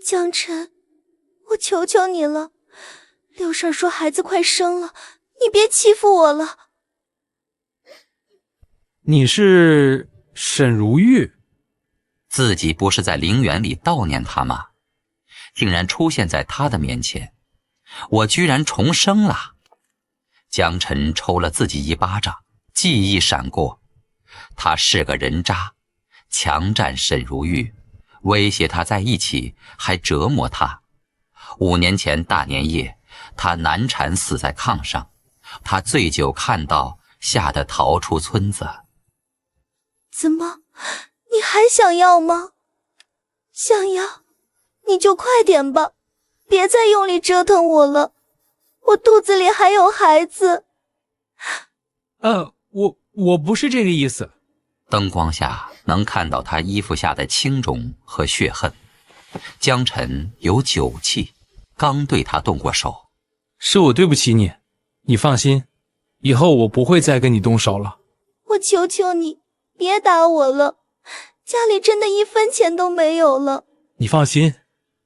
江晨，我求求你了，六婶说孩子快生了，你别欺负我了。你是沈如玉？自己不是在陵园里悼念他吗？竟然出现在他的面前，我居然重生了。江晨抽了自己一巴掌，记忆闪过，他是个人渣，强占沈如玉，威胁他在一起，还折磨他。5年前大年夜，他难产死在炕上，他醉酒看到，吓得逃出村子。怎么，你还想要吗？想要，你就快点吧，别再用力折腾我了，我肚子里还有孩子。我不是这个意思。灯光下能看到他衣服下的青肿和血痕。江晨有酒气，刚对他动过手。是我对不起你，你放心，以后我不会再跟你动手了。我求求你，别打我了，家里真的1分钱都没有了。你放心，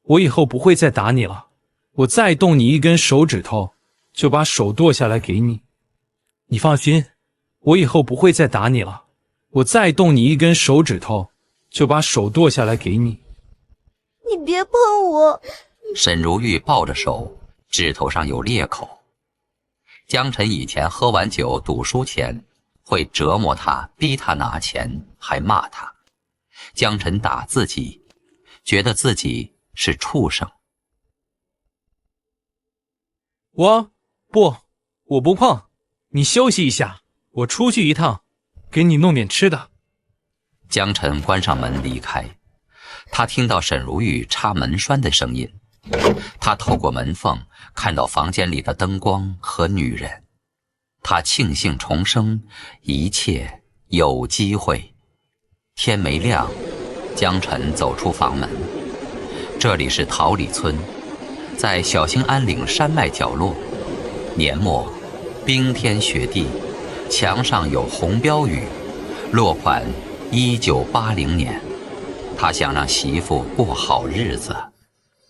我以后不会再打你了。我再动你1根手指头，就把手剁下来给你。你放心，我以后不会再打你了。我再动你1根手指头，就把手剁下来给你。你别碰我！沈如玉抱着手，指头上有裂口。江晨以前喝完酒赌输钱，会折磨他，逼他拿钱，还骂他。江晨打自己，觉得自己是畜生。我不碰，你休息一下，我出去一趟，给你弄点吃的。江晨关上门离开，他听到沈如玉插门栓的声音，他透过门缝看到房间里的灯光和女人，他庆幸重生，一切有机会。天没亮，江晨走出房门，这里是桃李村，在小兴安岭山脉角落。年末，冰天雪地，墙上有红标语，落款1980年。他想让媳妇过好日子。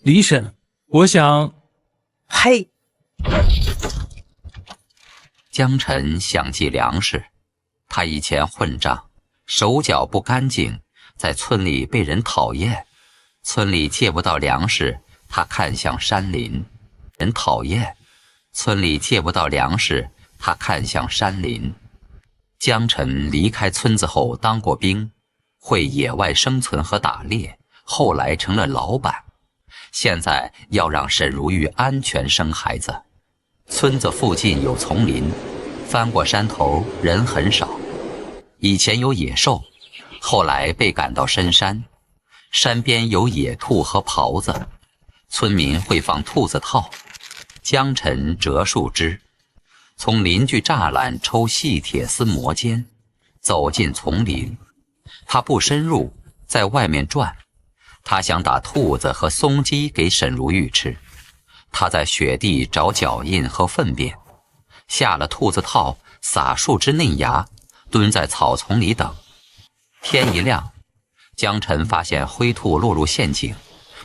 李婶，我想……嘿！江晨想起粮食，他以前混账，手脚不干净，在村里被人讨厌。村里借不到粮食，他看向山林，人讨厌。村里借不到粮食，他看向山林。江晨离开村子后当过兵，会野外生存和打猎，后来成了老板。现在要让沈如玉安全生孩子。村子附近有丛林，翻过山头人很少。以前有野兽，后来被赶到深山。山边有野兔和狍子，村民会放兔子套。江晨折树枝，从邻居栅栏抽细铁丝磨尖，走进丛林。他不深入，在外面转。他想打兔子和松鸡给沈如玉吃。他在雪地找脚印和粪便，下了兔子套，撒树枝嫩芽，蹲在草丛里等。天一亮，江晨发现灰兔落入陷阱，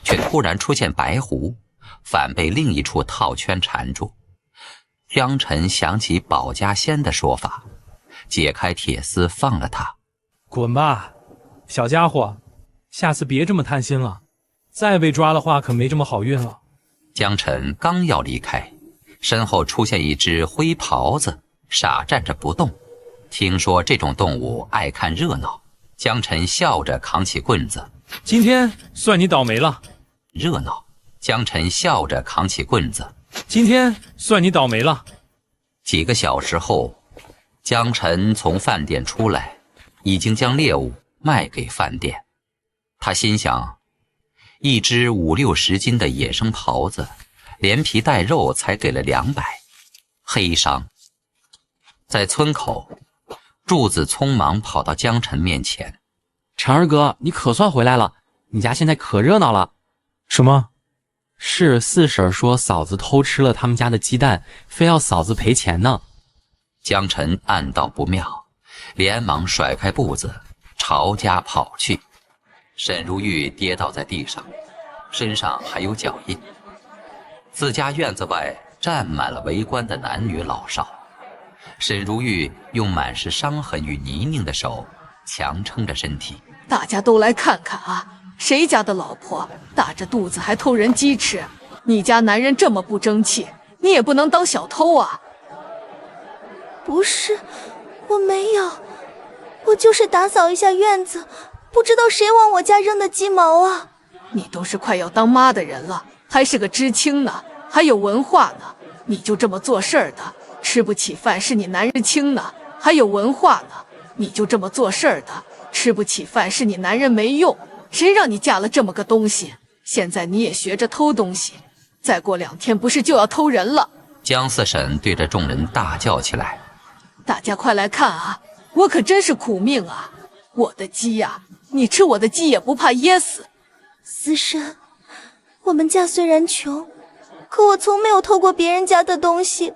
却突然出现白狐，反被另一处套圈缠住。江晨想起保家仙的说法，解开铁丝放了他。滚吧，小家伙，下次别这么贪心了，再被抓的话可没这么好运了。江晨刚要离开，身后出现一只灰狍子，傻站着不动。听说这种动物爱看热闹，江晨笑着扛起棍子。今天算你倒霉了。热闹，江晨笑着扛起棍子。今天算你倒霉了。几个小时后，江晨从饭店出来，已经将猎物卖给饭店。他心想，一只5、60斤的野生狍子，连皮带肉才给了200，黑商。在村口，柱子匆忙跑到江晨面前。晨儿哥，你可算回来了，你家现在可热闹了。什么？是四婶说嫂子偷吃了他们家的鸡蛋，非要嫂子赔钱呢。江晨暗道不妙，连忙甩开步子，朝家跑去。沈如玉跌倒在地上，身上还有脚印。自家院子外站满了围观的男女老少。沈如玉用满是伤痕与泥泞的手强撑着身体。大家都来看看啊，谁家的老婆大着肚子还偷人鸡吃？你家男人这么不争气，你也不能当小偷啊！不是，我没有，我就是打扫一下院子，不知道谁往我家扔的鸡毛啊！你都是快要当妈的人了，还是个知青呢，还有文化呢，你就这么做事儿的？吃不起饭是你男人轻呢，还有文化呢，你就这么做事儿的？吃不起饭是你男人没用，谁让你嫁了这么个东西？现在你也学着偷东西，再过2天不是就要偷人了？江四婶对着众人大叫起来：大家快来看啊，我可真是苦命啊！我的鸡呀，你吃我的鸡也不怕噎死。思婶，我们家虽然穷，可我从没有偷过别人家的东西，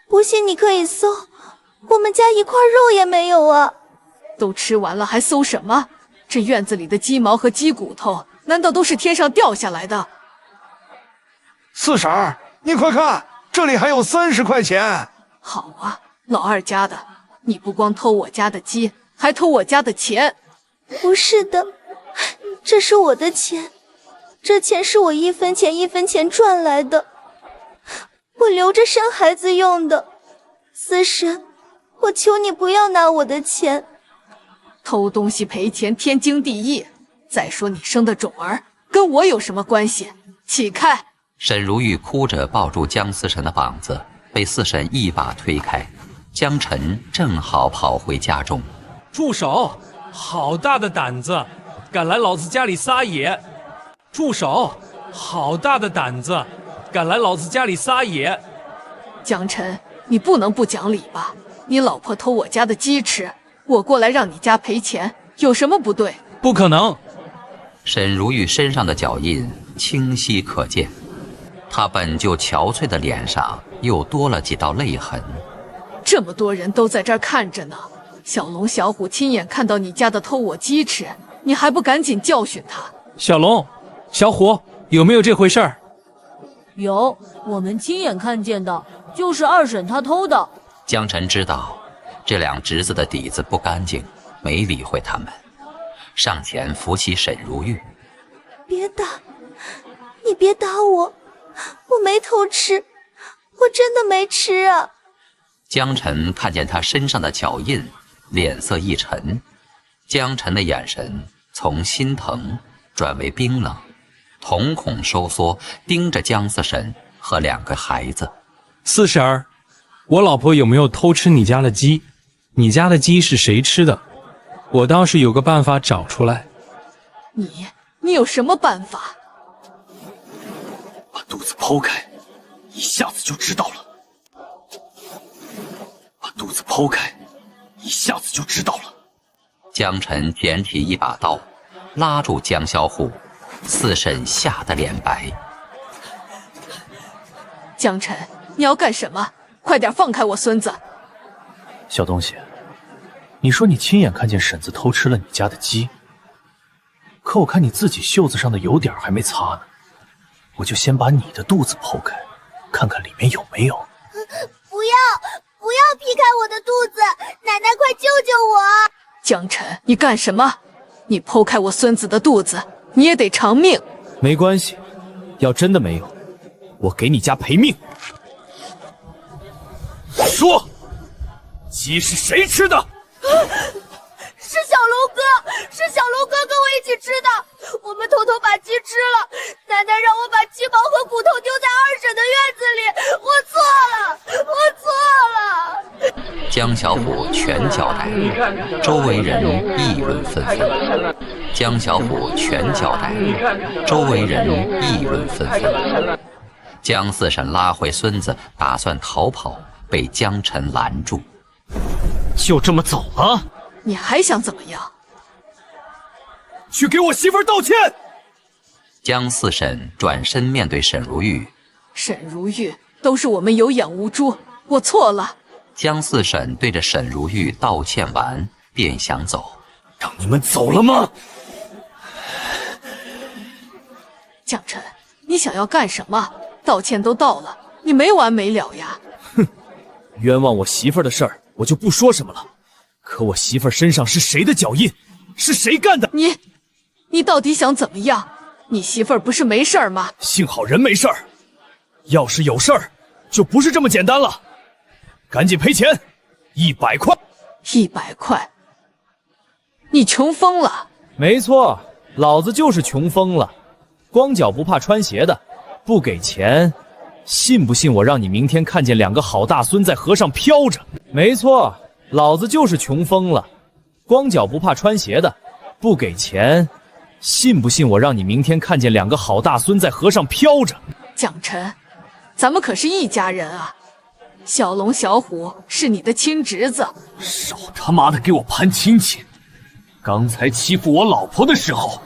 不信你可以搜，我们家一块肉也没有啊！都吃完了还搜什么？这院子里的鸡毛和鸡骨头，难道都是天上掉下来的？四婶儿，你快看，这里还有30块钱。好啊，老二家的，你不光偷我家的鸡，还偷我家的钱。不是的，这是我的钱，这钱是我一分钱一分钱赚来的，我留着生孩子用的。思婶，我求你不要拿我的钱。偷东西赔钱天经地义，再说你生的种儿跟我有什么关系？起开！沈如玉哭着抱住江思辰的膀子，被四婶一把推开。江晨正好跑回家中。住手！好大的胆子，敢来老子家里撒野！住手！好大的胆子，敢来老子家里撒野！江晨，你不能不讲理吧？你老婆偷我家的鸡吃，我过来让你家赔钱，有什么不对？不可能！沈如玉身上的脚印清晰可见，她本就憔悴的脸上又多了几道泪痕。这么多人都在这儿看着呢，小龙、小虎亲眼看到你家的偷我鸡吃，你还不赶紧教训他？小龙、小虎，有没有这回事儿？有，我们亲眼看见的，就是二婶她偷的。江晨知道这两侄子的底子不干净，没理会他们，上前扶起沈如玉。别打，你别打我，我没偷吃，我真的没吃啊！江晨看见他身上的脚印，脸色一沉。江晨的眼神从心疼转为冰冷，瞳孔收缩，盯着江四婶和2个孩子。四婶儿，我老婆有没有偷吃你家的鸡？你家的鸡是谁吃的？我倒是有个办法找出来。你有什么办法？把肚子剖开，一下子就知道了。把肚子剖开，一下子就知道了。江晨捡起一把刀，拉住江小虎，四婶吓得脸白。江晨，你要干什么？快点放开我孙子！小东西，你说你亲眼看见婶子偷吃了你家的鸡，可我看你自己袖子上的油点还没擦呢，我就先把你的肚子剖开，看看里面有没有。不要劈开我的肚子，奶奶快救救我！江晨，你干什么？你剖开我孙子的肚子，你也得偿命。没关系，要真的没有，我给你家赔命。说，鸡是谁吃的？是小龙哥，是小龙哥跟我一起吃的，我们偷偷把鸡吃了，奶奶让我把鸡毛和骨头丢在二婶的院子里，我错了，我错了。江小虎全交代，周围人议论纷纷。江小虎全交代，周围人议论纷纷。江四婶拉回孙子，打算逃跑，被江晨拦住。就这么走了？你还想怎么样？去给我媳妇儿道歉！江四婶转身面对沈如玉。沈如玉，都是我们有眼无珠，我错了。江四婶对着沈如玉道歉完，便想走。让你们走了吗？江晨，你想要干什么？道歉都道了，你没完没了呀！哼，冤枉我媳妇儿的事儿，我就不说什么了。可我媳妇儿身上是谁的脚印？是谁干的？你到底想怎么样？你媳妇儿不是没事儿吗？幸好人没事儿，要是有事儿，就不是这么简单了。赶紧赔钱，100块。100块？你穷疯了？没错，老子就是穷疯了。光脚不怕穿鞋的，不给钱，信不信我让你明天看见2个好大孙在河上飘着？没错，老子就是穷疯了。光脚不怕穿鞋的，不给钱，信不信我让你明天看见2个好大孙在河上飘着？蒋晨，咱们可是一家人啊！小龙、小虎是你的亲侄子，少他妈的给我攀亲戚！刚才欺负我老婆的时候，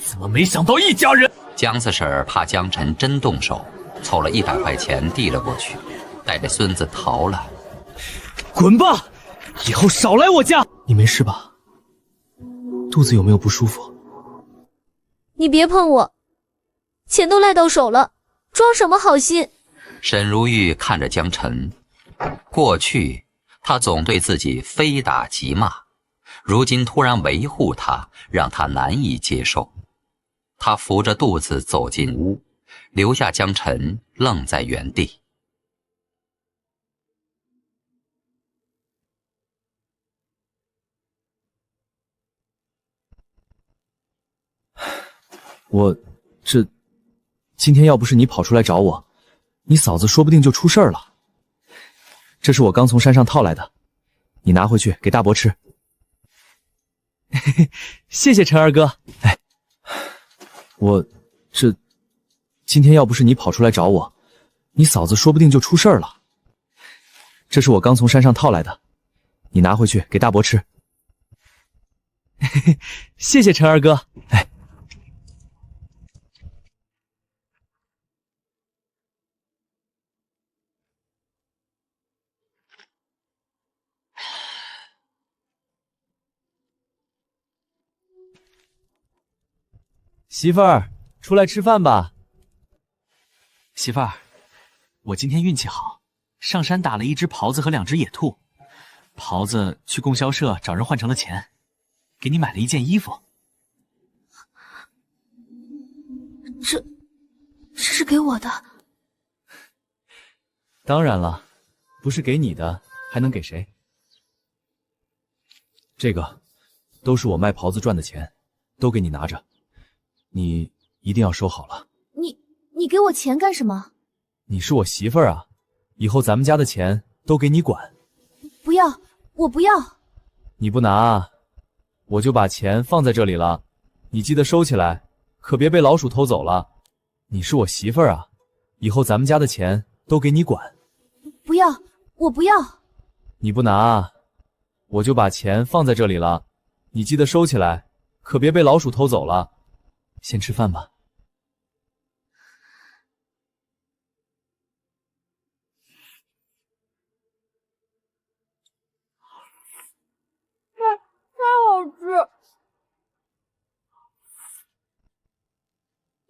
怎么没想到一家人？姜四婶怕江晨真动手，凑了100块钱递了过去，带着孙子逃了。滚吧！以后少来我家！你没事吧？肚子有没有不舒服？你别碰我，钱都赖到手了，装什么好心？沈如玉看着江晨，过去他总对自己非打即骂，如今突然维护他，让他难以接受。他扶着肚子走进屋，留下江晨愣在原地。今天要不是你跑出来找我，你嫂子说不定就出事儿了。这是我刚从山上套来的，你拿回去给大伯吃。谢谢陈二哥。哎，今天要不是你跑出来找我，你嫂子说不定就出事儿了。这是我刚从山上套来的，你拿回去给大伯吃。谢谢陈二哥。哎。媳妇儿，出来吃饭吧。媳妇儿，我今天运气好，上山打了1只狍子和2只野兔。狍子去供销社找人换成了钱，给你买了1件衣服。这是给我的？当然了，不是给你的，还能给谁？这个都是我卖狍子赚的钱，都给你拿着。你一定要收好了。你给我钱干什么？你是我媳妇儿啊，以后咱们家的钱都给你管。不要，我不要。你不拿，我就把钱放在这里了，你记得收起来，可别被老鼠偷走了。你是我媳妇儿啊，以后咱们家的钱都给你管。不要，我不要。你不拿，我就把钱放在这里了，你记得收起来，可别被老鼠偷走了。先吃饭吧。太好吃！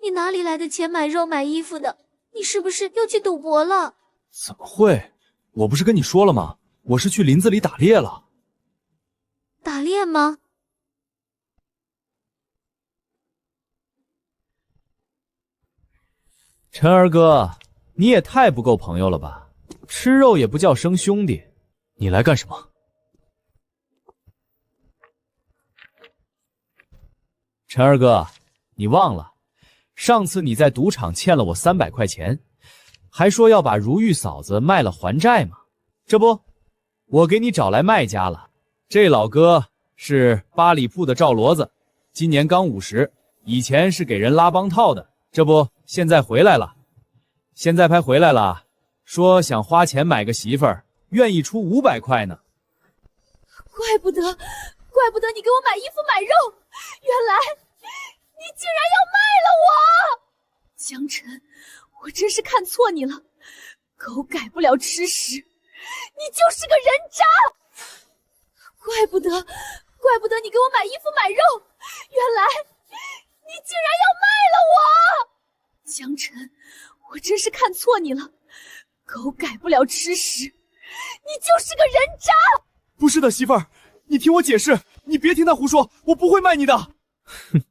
你哪里来的钱买肉买衣服的？你是不是又去赌博了？怎么会？我不是跟你说了吗？我是去林子里打猎了。打猎吗？陈儿哥，你也太不够朋友了吧？吃肉也不叫生兄弟，你来干什么？陈儿哥，你忘了，上次你在赌场欠了我300块钱，还说要把如玉嫂子卖了还债吗？这不，我给你找来卖家了。这老哥是八里铺的赵骡子，今年刚50，以前是给人拉帮套的，这不现在回来了。现在拍回来了，说想花钱买个媳妇儿，愿意出500块呢。怪不得你给我买衣服买肉，原来你竟然要卖了我！江晨，我真是看错你了，狗改不了吃屎，你就是个人渣！怪不得你给我买衣服买肉，原来你竟然要卖了我！错你了。狗改不了吃屎，你就是个人渣！不是的，媳妇儿，你听我解释，你别听他胡说，我不会卖你的。哼，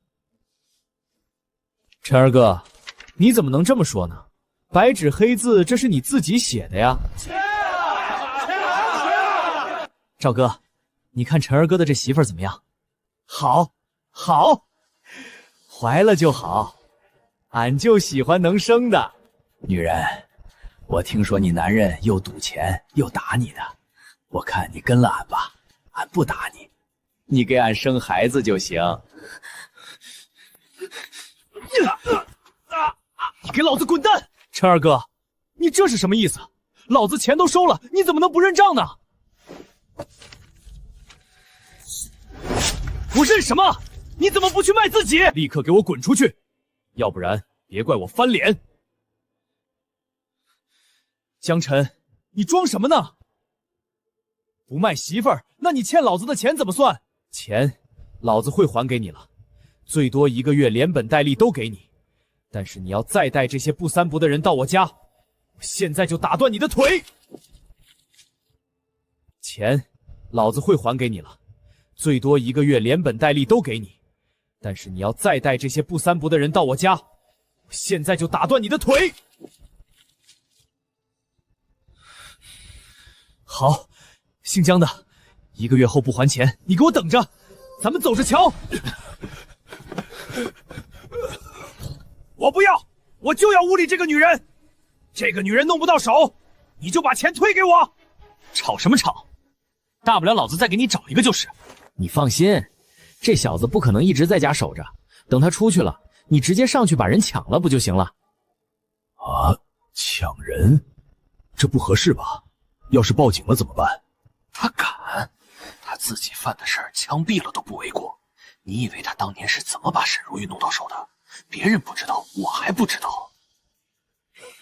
晨儿哥，你怎么能这么说呢？白纸黑字，这是你自己写的呀。赵哥，你看晨儿哥的这媳妇儿怎么样？好，好，怀了就好，俺就喜欢能生的女人。我听说你男人又赌钱又打你的，我看你跟了俺吧，俺不打你，你给俺生孩子就行。你给老子滚蛋！陈二哥，你这是什么意思？老子钱都收了，你怎么能不认账呢？我认什么？你怎么不去卖自己？立刻给我滚出去，要不然别怪我翻脸。江晨，你装什么呢？不卖媳妇儿，那你欠老子的钱怎么算？钱，老子会还给你了，最多1个月连本带利都给你。但是你要再带这些不三不的人到我家，我现在就打断你的腿。钱，老子会还给你了，最多1个月连本带利都给你。但是你要再带这些不三不的人到我家，我现在就打断你的腿。好，姓江的，1个月后不还钱，你给我等着，咱们走着瞧。我不要，我就要屋里这个女人，这个女人弄不到手，你就把钱退给我。吵什么吵？大不了老子再给你找一个就是。你放心，这小子不可能一直在家守着，等他出去了，你直接上去把人抢了不就行了？啊，抢人？这不合适吧？要是报警了怎么办？他敢？他自己犯的事儿，枪毙了都不为过。你以为他当年是怎么把沈如玉弄到手的？别人不知道，我还不知道。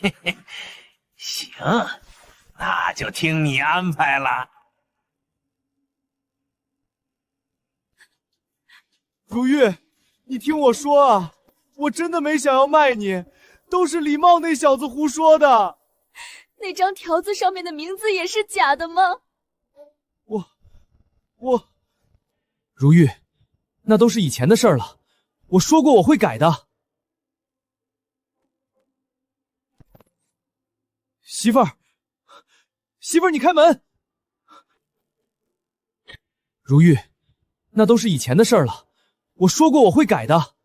嘿嘿，行，那就听你安排了。如玉，你听我说啊，我真的没想要卖你，都是李茂那小子胡说的。那张条子上面的名字也是假的吗？我，如玉，那都是以前的事儿了。我说过我会改的。媳妇儿，媳妇儿，你开门。如玉，那都是以前的事儿了。我说过我会改的。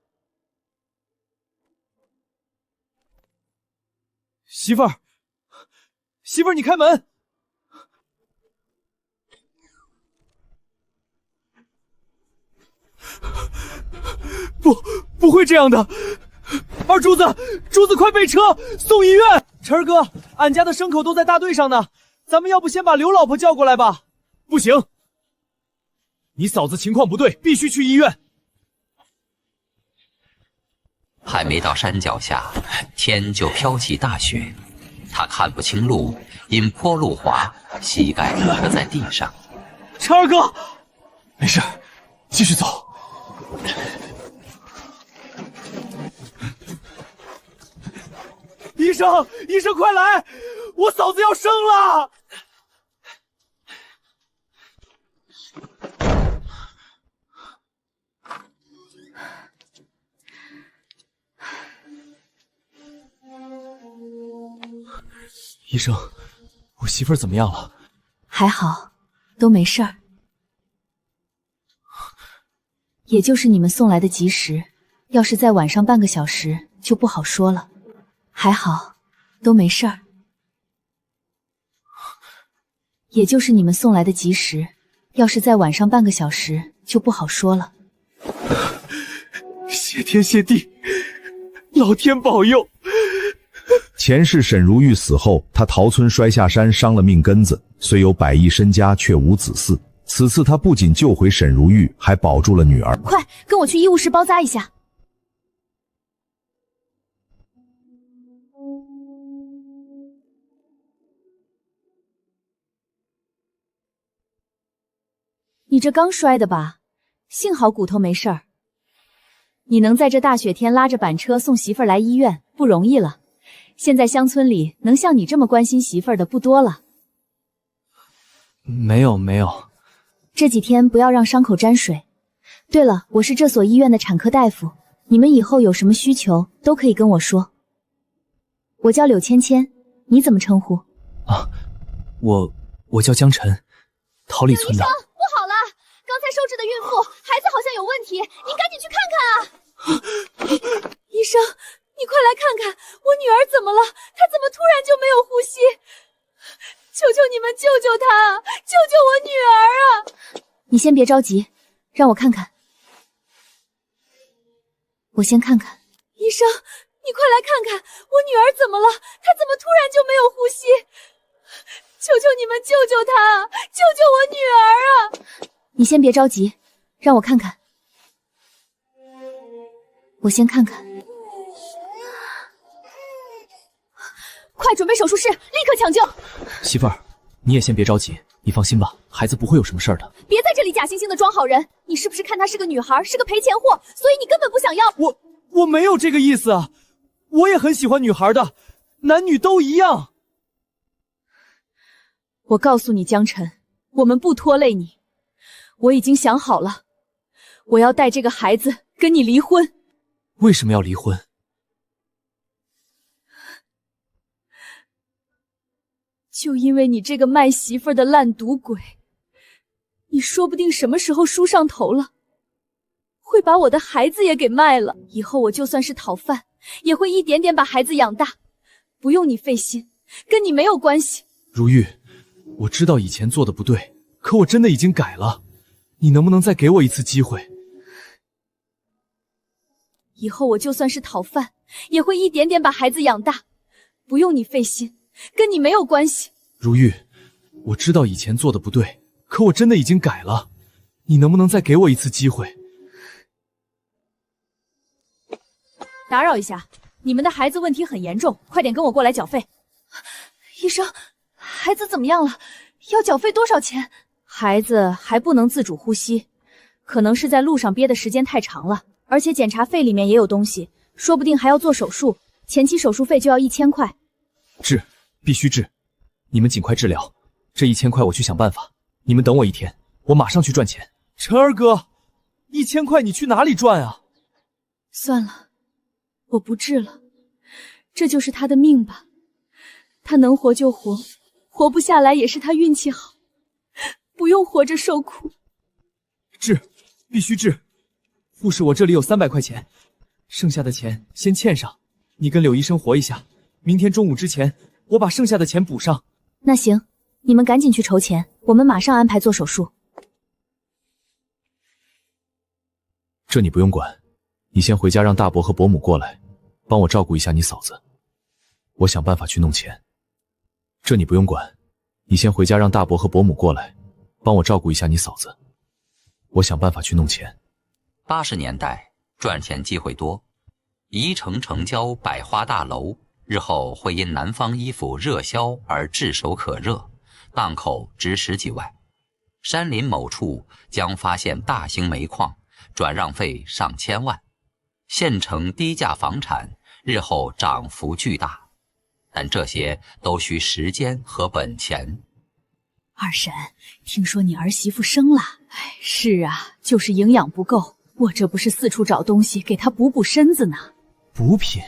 媳妇儿，媳妇儿，你开门。不会这样的。二柱子，柱子快备车，送医院。晨儿哥，俺家的牲口都在大队上呢，咱们要不先把刘老婆叫过来吧？不行，你嫂子情况不对，必须去医院。还没到山脚下，天就飘起大雪，他看不清路，因坡路滑，膝盖磕在地上。晨儿哥，没事，继续走。医生，医生快来，我嫂子要生了。医生，我媳妇儿怎么样了？还好，都没事儿。也就是你们送来的及时，要是再晚上半个小时就不好说了。还好，都没事儿。也就是你们送来的及时，要是再晚上半个小时就不好说了。谢天谢地，老天保佑！前世沈如玉死后，他逃村摔下山，伤了命根子，虽有100亿身家，却无子嗣。此次他不仅救回沈如玉，还保住了女儿。快跟我去医务室包扎一下。你这刚摔的吧？幸好骨头没事儿。你能在这大雪天拉着板车送媳妇儿来医院，不容易了。现在乡村里能像你这么关心媳妇儿的不多了。没有，这几天不要让伤口沾水。对了，我是这所医院的产科大夫，你们以后有什么需求都可以跟我说。我叫柳芊芊，你怎么称呼？啊，我叫江晨，桃李村的。不好了，刚才收治的孕妇孩子好像有问题，您赶紧去看看啊！医生，你快来看看，我女儿怎么了？她怎么突然就没有呼吸？求求你们救救她，救救我女儿啊！你先别着急，让我看看。我先看看。医生，你快来看看，我女儿怎么了？她怎么突然就没有呼吸？求求你们救救她，救救我女儿啊！你先别着急，让我看看。我先看看。快准备手术室，立刻抢救！媳妇儿，你也先别着急，你放心吧，孩子不会有什么事儿的。别在这里假惺惺的装好人，你是不是看她是个女孩，是个赔钱货，所以你根本不想要？我没有这个意思啊，我也很喜欢女孩的，男女都一样。我告诉你，江晨，我们不拖累你。我已经想好了，我要带这个孩子跟你离婚。为什么要离婚？就因为你这个卖媳妇儿的烂赌鬼，你说不定什么时候输上头了，会把我的孩子也给卖了。以后我就算是讨饭，也会一点点把孩子养大，不用你费心，跟你没有关系。如玉，我知道以前做的不对，可我真的已经改了，你能不能再给我一次机会？以后我就算是讨饭，也会一点点把孩子养大，不用你费心，跟你没有关系。如玉，我知道以前做的不对，可我真的已经改了，你能不能再给我一次机会？打扰一下，你们的孩子问题很严重，快点跟我过来缴费。医生，孩子怎么样了？要缴费多少钱？孩子还不能自主呼吸，可能是在路上憋的时间太长了，而且检查费里面也有东西，说不定还要做手术，前期手术费就要1000块。治，必须治，你们尽快治疗，这1000块我去想办法，你们等我1天，我马上去赚钱。晨儿哥，1000块你去哪里赚啊？算了，我不治了，这就是他的命吧。他能活就活，活不下来也是他运气好，不用活着受苦。治，必须治。护士，我这里有300块钱，剩下的钱先欠上，你跟柳医生活一下，明天中午之前我把剩下的钱补上。那行，你们赶紧去筹钱，我们马上安排做手术。这你不用管，你先回家让大伯和伯母过来，帮我照顾一下你嫂子。我想办法去弄钱。这你不用管，你先回家让大伯和伯母过来，帮我照顾一下你嫂子。我想办法去弄钱。80年代赚钱机会多，宜城城郊百花大楼日后会因南方衣服热销而炙手可热，档口值10几万。山林某处将发现大型煤矿，转让费上千万。县城低价房产日后涨幅巨大，但这些都需时间和本钱。二婶，听说你儿媳妇生了？哎，是啊，就是营养不够，我这不是四处找东西给她补补身子呢。补品？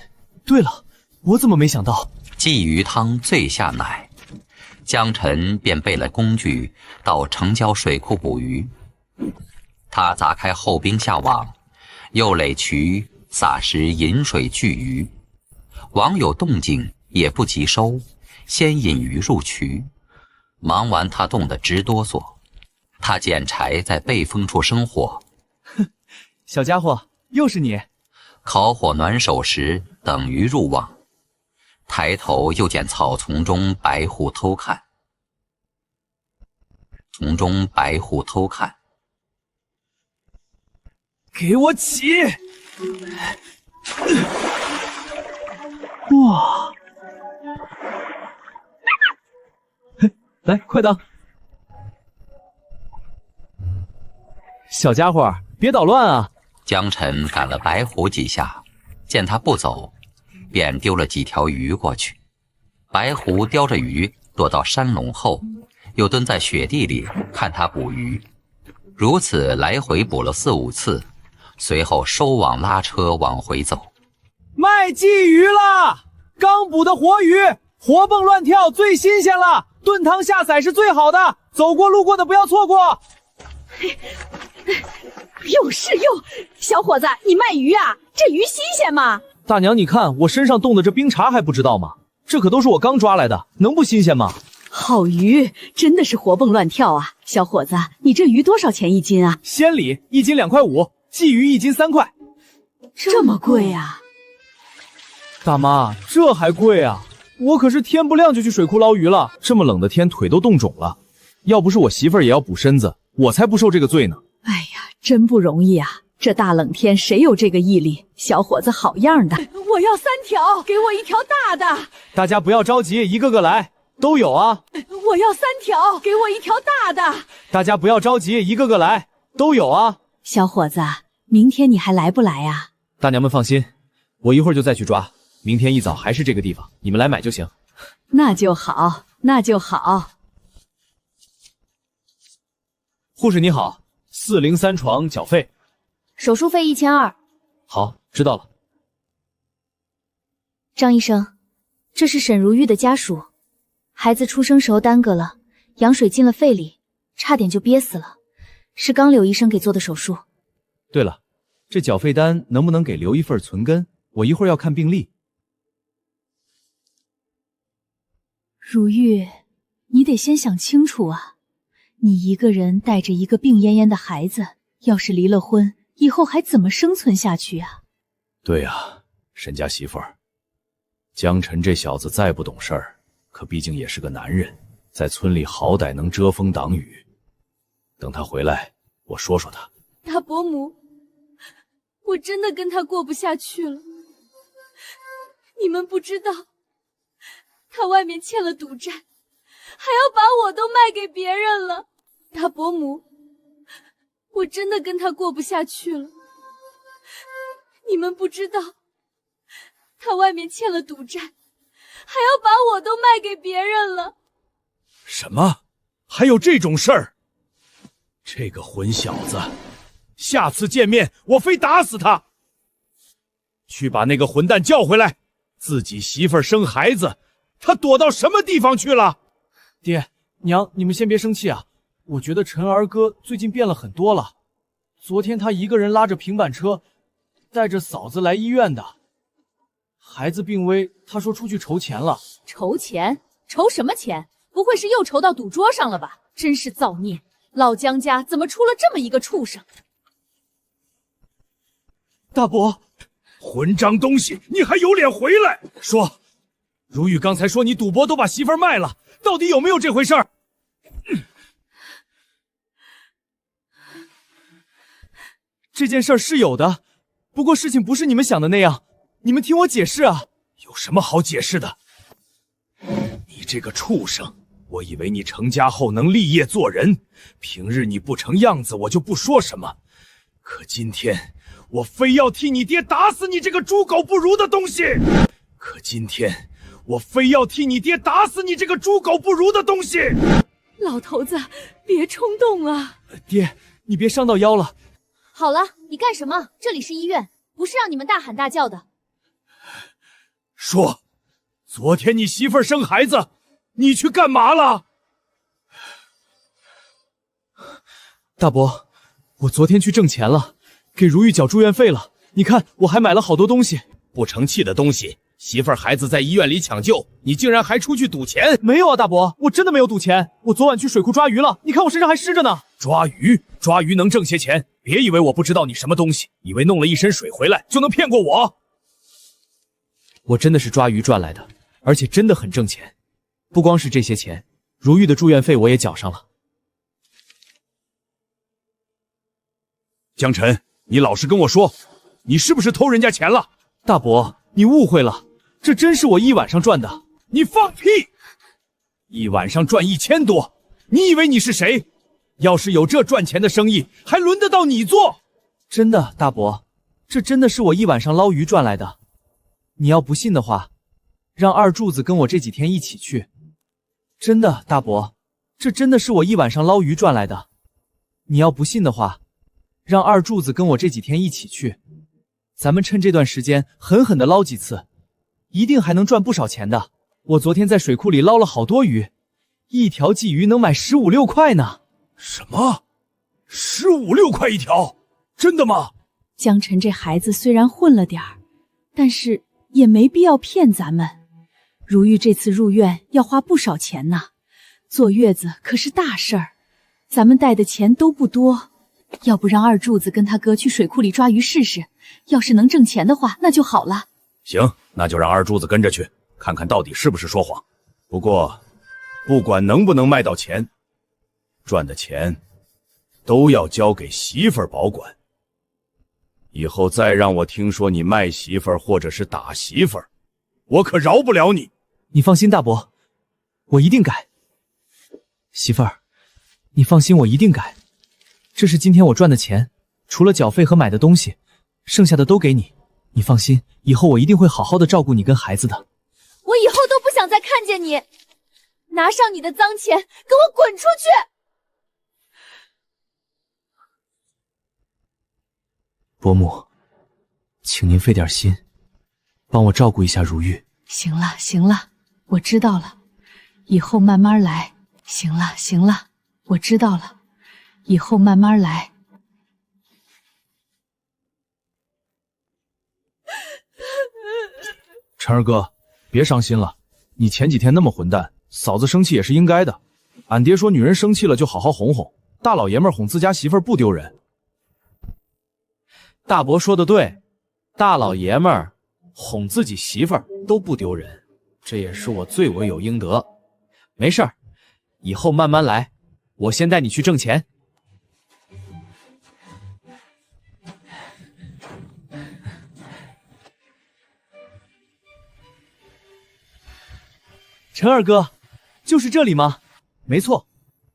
对了，我怎么没想到？鲫鱼汤最下奶，江晨便备了工具到城郊水库捕鱼。他砸开后冰下网，又垒渠撒石引水聚鱼。网有动静也不急收，先引鱼入渠。忙完他冻得直哆嗦。他捡柴在背风处生火。小家伙，又是你。烤火暖手时，等鱼入网。抬头又见草丛中白狐偷看。给我起！哇！来，快当！小家伙，别捣乱啊！江晨赶了白狐几下，见他不走，便丢了几条鱼过去。白狐叼着鱼躲到山垄后，又蹲在雪地里看他捕鱼，如此来回捕了4、5次，随后收网拉车往回走。卖鲫鱼了，刚捕的活鱼，活蹦乱跳，最新鲜了，炖汤下菜是最好的，走过路过的不要错过。有事哟，小伙子，你卖鱼啊？这鱼新鲜吗？大娘，你看我身上冻的这冰碴还不知道吗？这可都是我刚抓来的，能不新鲜吗？好鱼，真的是活蹦乱跳啊！小伙子，你这鱼多少钱一斤啊？鲜鲤1斤2块5，鲫鱼1斤3块。这么贵啊？大妈，这还贵啊？我可是天不亮就去水库捞鱼了，这么冷的天腿都冻肿了。要不是我媳妇儿也要补身子，我才不受这个罪呢。哎呀，真不容易啊！这大冷天谁有这个毅力？小伙子好样的！我要3条，给我1条大的。大家不要着急，一个个来，都有啊。我要3条，给我1条大的。大家不要着急，一个个来，都有啊。小伙子，明天你还来不来啊？大娘们放心，我一会儿就再去抓，明天一早还是这个地方，你们来买就行。那就好，那就好。护士你好，403床缴费。手术费1200。好，知道了。张医生，这是沈如玉的家属，孩子出生时候耽搁了，羊水进了肺里，差点就憋死了，是刚柳医生给做的手术。对了，这缴费单能不能给留一份存根？我一会儿要看病历。如玉，你得先想清楚啊，你一个人带着一个病恹恹的孩子，要是离了婚，以后还怎么生存下去啊？对啊，沈家媳妇儿，江晨这小子再不懂事儿，可毕竟也是个男人，在村里好歹能遮风挡雨。等他回来，我说说他。大伯母，我真的跟他过不下去了。你们不知道，他外面欠了赌债，还要把我都卖给别人了。大伯母，我真的跟他过不下去了。你们不知道，他外面欠了赌债，还要把我都卖给别人了。什么？还有这种事儿？这个混小子，下次见面我非打死他！去把那个混蛋叫回来！自己媳妇儿生孩子，他躲到什么地方去了？爹娘，你们先别生气啊，我觉得晨儿哥最近变了很多了。昨天他一个人拉着平板车，带着嫂子来医院的。孩子病危，他说出去筹钱了。筹钱？筹什么钱？不会是又筹到赌桌上了吧？真是造孽！老江家怎么出了这么一个畜生？大伯，混账东西，你还有脸回来？说，如玉刚才说你赌博都把媳妇儿卖了，到底有没有这回事儿？这件事儿是有的，不过事情不是你们想的那样，你们听我解释啊。有什么好解释的？你这个畜生，我以为你成家后能立业做人，平日你不成样子我就不说什么，可今天我非要替你爹打死你这个猪狗不如的东西！可今天我非要替你爹打死你这个猪狗不如的东西！老头子，别冲动啊！爹，你别伤到腰了。好了，你干什么？这里是医院，不是让你们大喊大叫的。说，昨天你媳妇儿生孩子，你去干嘛了？大伯，我昨天去挣钱了，给如玉缴住院费了。你看，我还买了好多东西。不成器的东西！媳妇儿孩子在医院里抢救，你竟然还出去赌钱？没有啊，大伯，我真的没有赌钱。我昨晚去水库抓鱼了，你看我身上还湿着呢。抓鱼能挣些钱？别以为我不知道你什么东西，以为弄了一身水回来就能骗过我？我真的是抓鱼赚来的，而且真的很挣钱。不光是这些钱，如玉的住院费我也缴上了。江晨，你老实跟我说，你是不是偷人家钱了？大伯，你误会了，这真是我一晚上赚的。你放屁！一晚上赚1000多，你以为你是谁？要是有这赚钱的生意，还轮得到你做？真的，大伯，这真的是我一晚上捞鱼赚来的。你要不信的话，让二柱子跟我这几天一起去。真的，大伯，这真的是我一晚上捞鱼赚来的。你要不信的话，让二柱子跟我这几天一起去，咱们趁这段时间狠狠的捞几次，一定还能赚不少钱的。我昨天在水库里捞了好多鱼，一条鲫鱼能买15、16块呢。什么？15、16块一条？真的吗？江晨这孩子虽然混了点儿，但是也没必要骗咱们。如玉这次入院要花不少钱呢，坐月子可是大事儿，咱们带的钱都不多。要不让二柱子跟他哥去水库里抓鱼试试，要是能挣钱的话，那就好了。行，那就让二柱子跟着去，看看到底是不是说谎。不过，不管能不能卖到钱，赚的钱都要交给媳妇儿保管。以后再让我听说你卖媳妇儿或者是打媳妇儿，我可饶不了你。你放心，大伯，我一定改。媳妇儿，你放心，我一定改。这是今天我赚的钱，除了缴费和买的东西，剩下的都给你。你放心，以后我一定会好好的照顾你跟孩子的。我以后都不想再看见你！拿上你的脏钱，给我滚出去！伯母，请您费点心，帮我照顾一下如玉。行了行了，我知道了，以后慢慢来。行了行了，我知道了，以后慢慢来。晨儿哥，别伤心了，你前几天那么混蛋，嫂子生气也是应该的。俺爹说女人生气了就好好哄哄，大老爷们哄自家媳妇儿不丢人。大伯说的对，大老爷们儿哄自己媳妇儿都不丢人，这也是我罪我有应得。没事儿，以后慢慢来，我先带你去挣钱。陈二哥，就是这里吗？没错，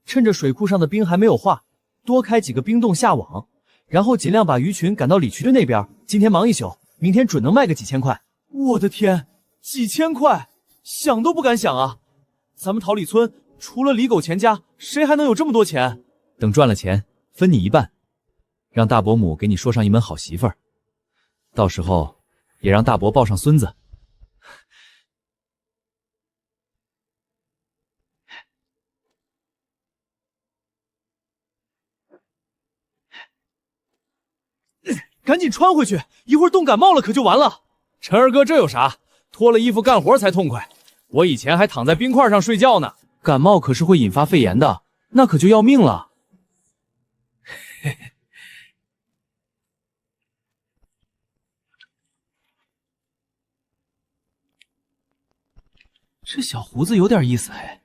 趁着水库上的冰还没有化，多开几个冰洞下网，然后尽量把鱼群赶到李渠队那边。今天忙一宿，明天准能卖个几千块。我的天，几千块，想都不敢想啊！咱们桃李村除了李狗钱家，谁还能有这么多钱？等赚了钱，分你一半，让大伯母给你说上一门好媳妇儿，到时候也让大伯抱上孙子。赶紧穿回去，一会儿冻感冒了可就完了。陈二哥，这有啥？脱了衣服干活才痛快。我以前还躺在冰块上睡觉呢，感冒可是会引发肺炎的，那可就要命了。嘿嘿，这小胡子有点意思哎。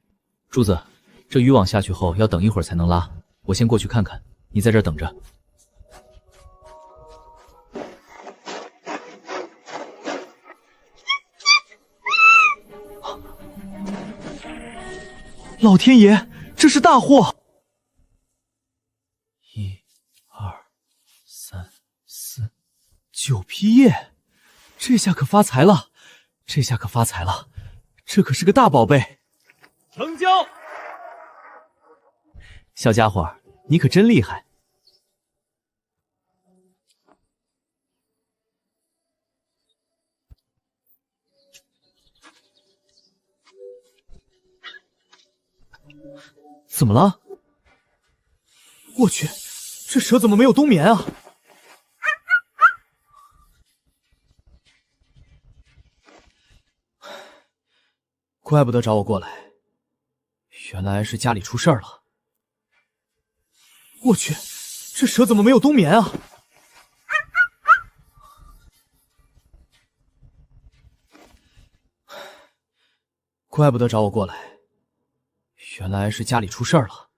柱子，这渔网下去后要等一会儿才能拉，我先过去看看，你在这儿等着。老天爷，这是大祸！1、2、3、4、9批叶，这下可发财了！这下可发财了！这可是个大宝贝。成交！小家伙，你可真厉害！怎么了？我去，这蛇怎么没有冬眠啊？怪不得找我过来，原来是家里出事儿了。我去，这蛇怎么没有冬眠啊？怪不得找我过来。原来是家里出事儿了。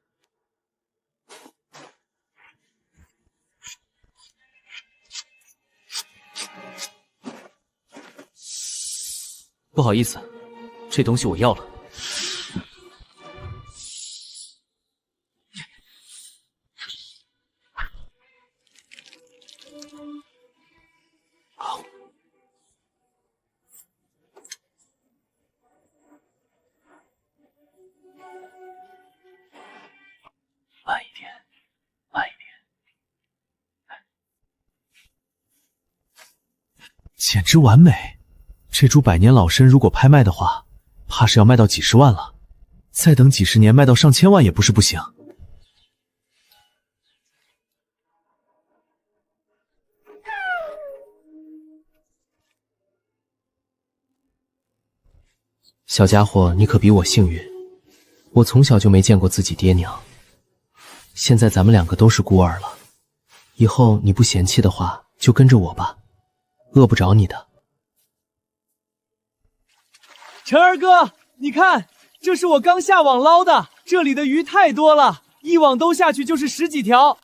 不好意思，这东西我要了。简直完美！这株百年老参如果拍卖的话，怕是要卖到几十万了。再等几十年，卖到上千万也不是不行。小家伙，你可比我幸运。我从小就没见过自己爹娘，现在咱们两个都是孤儿了。以后你不嫌弃的话，就跟着我吧，饿不着你的。晨儿哥，你看，这是我刚下网捞的，这里的鱼太多了，一网兜下去就是10几条。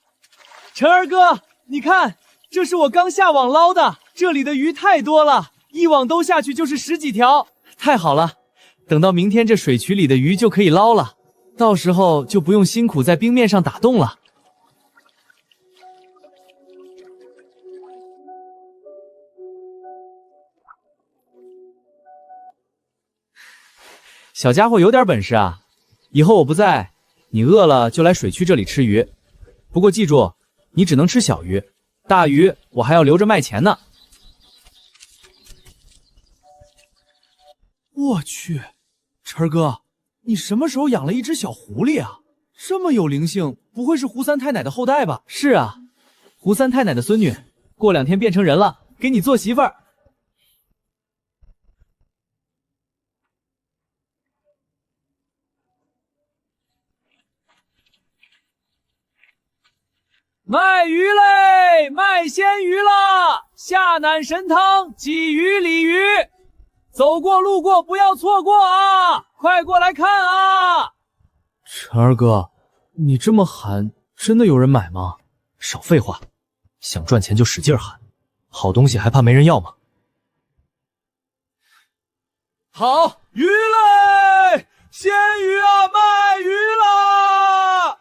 晨儿哥，你看，这是我刚下网捞的，这里的鱼太多了，一网兜下去就是10几条。太好了，等到明天这水渠里的鱼就可以捞了，到时候就不用辛苦在冰面上打洞了。小家伙有点本事啊！以后我不在，你饿了就来水区这里吃鱼。不过记住，你只能吃小鱼，大鱼我还要留着卖钱呢。我去，晨儿哥，你什么时候养了一只小狐狸啊？这么有灵性，不会是胡三太奶的后代吧？是啊，胡三太奶的孙女，过2天变成人了，给你做媳妇儿。卖鱼嘞，卖鲜鱼啦！下腩神汤、鲫鱼、鲤鱼，走过路过不要错过啊！快过来看啊！晨儿哥，你这么喊，真的有人买吗？少废话，想赚钱就使劲喊，好东西还怕没人要吗？好鱼嘞，鲜鱼啊，卖鱼啦！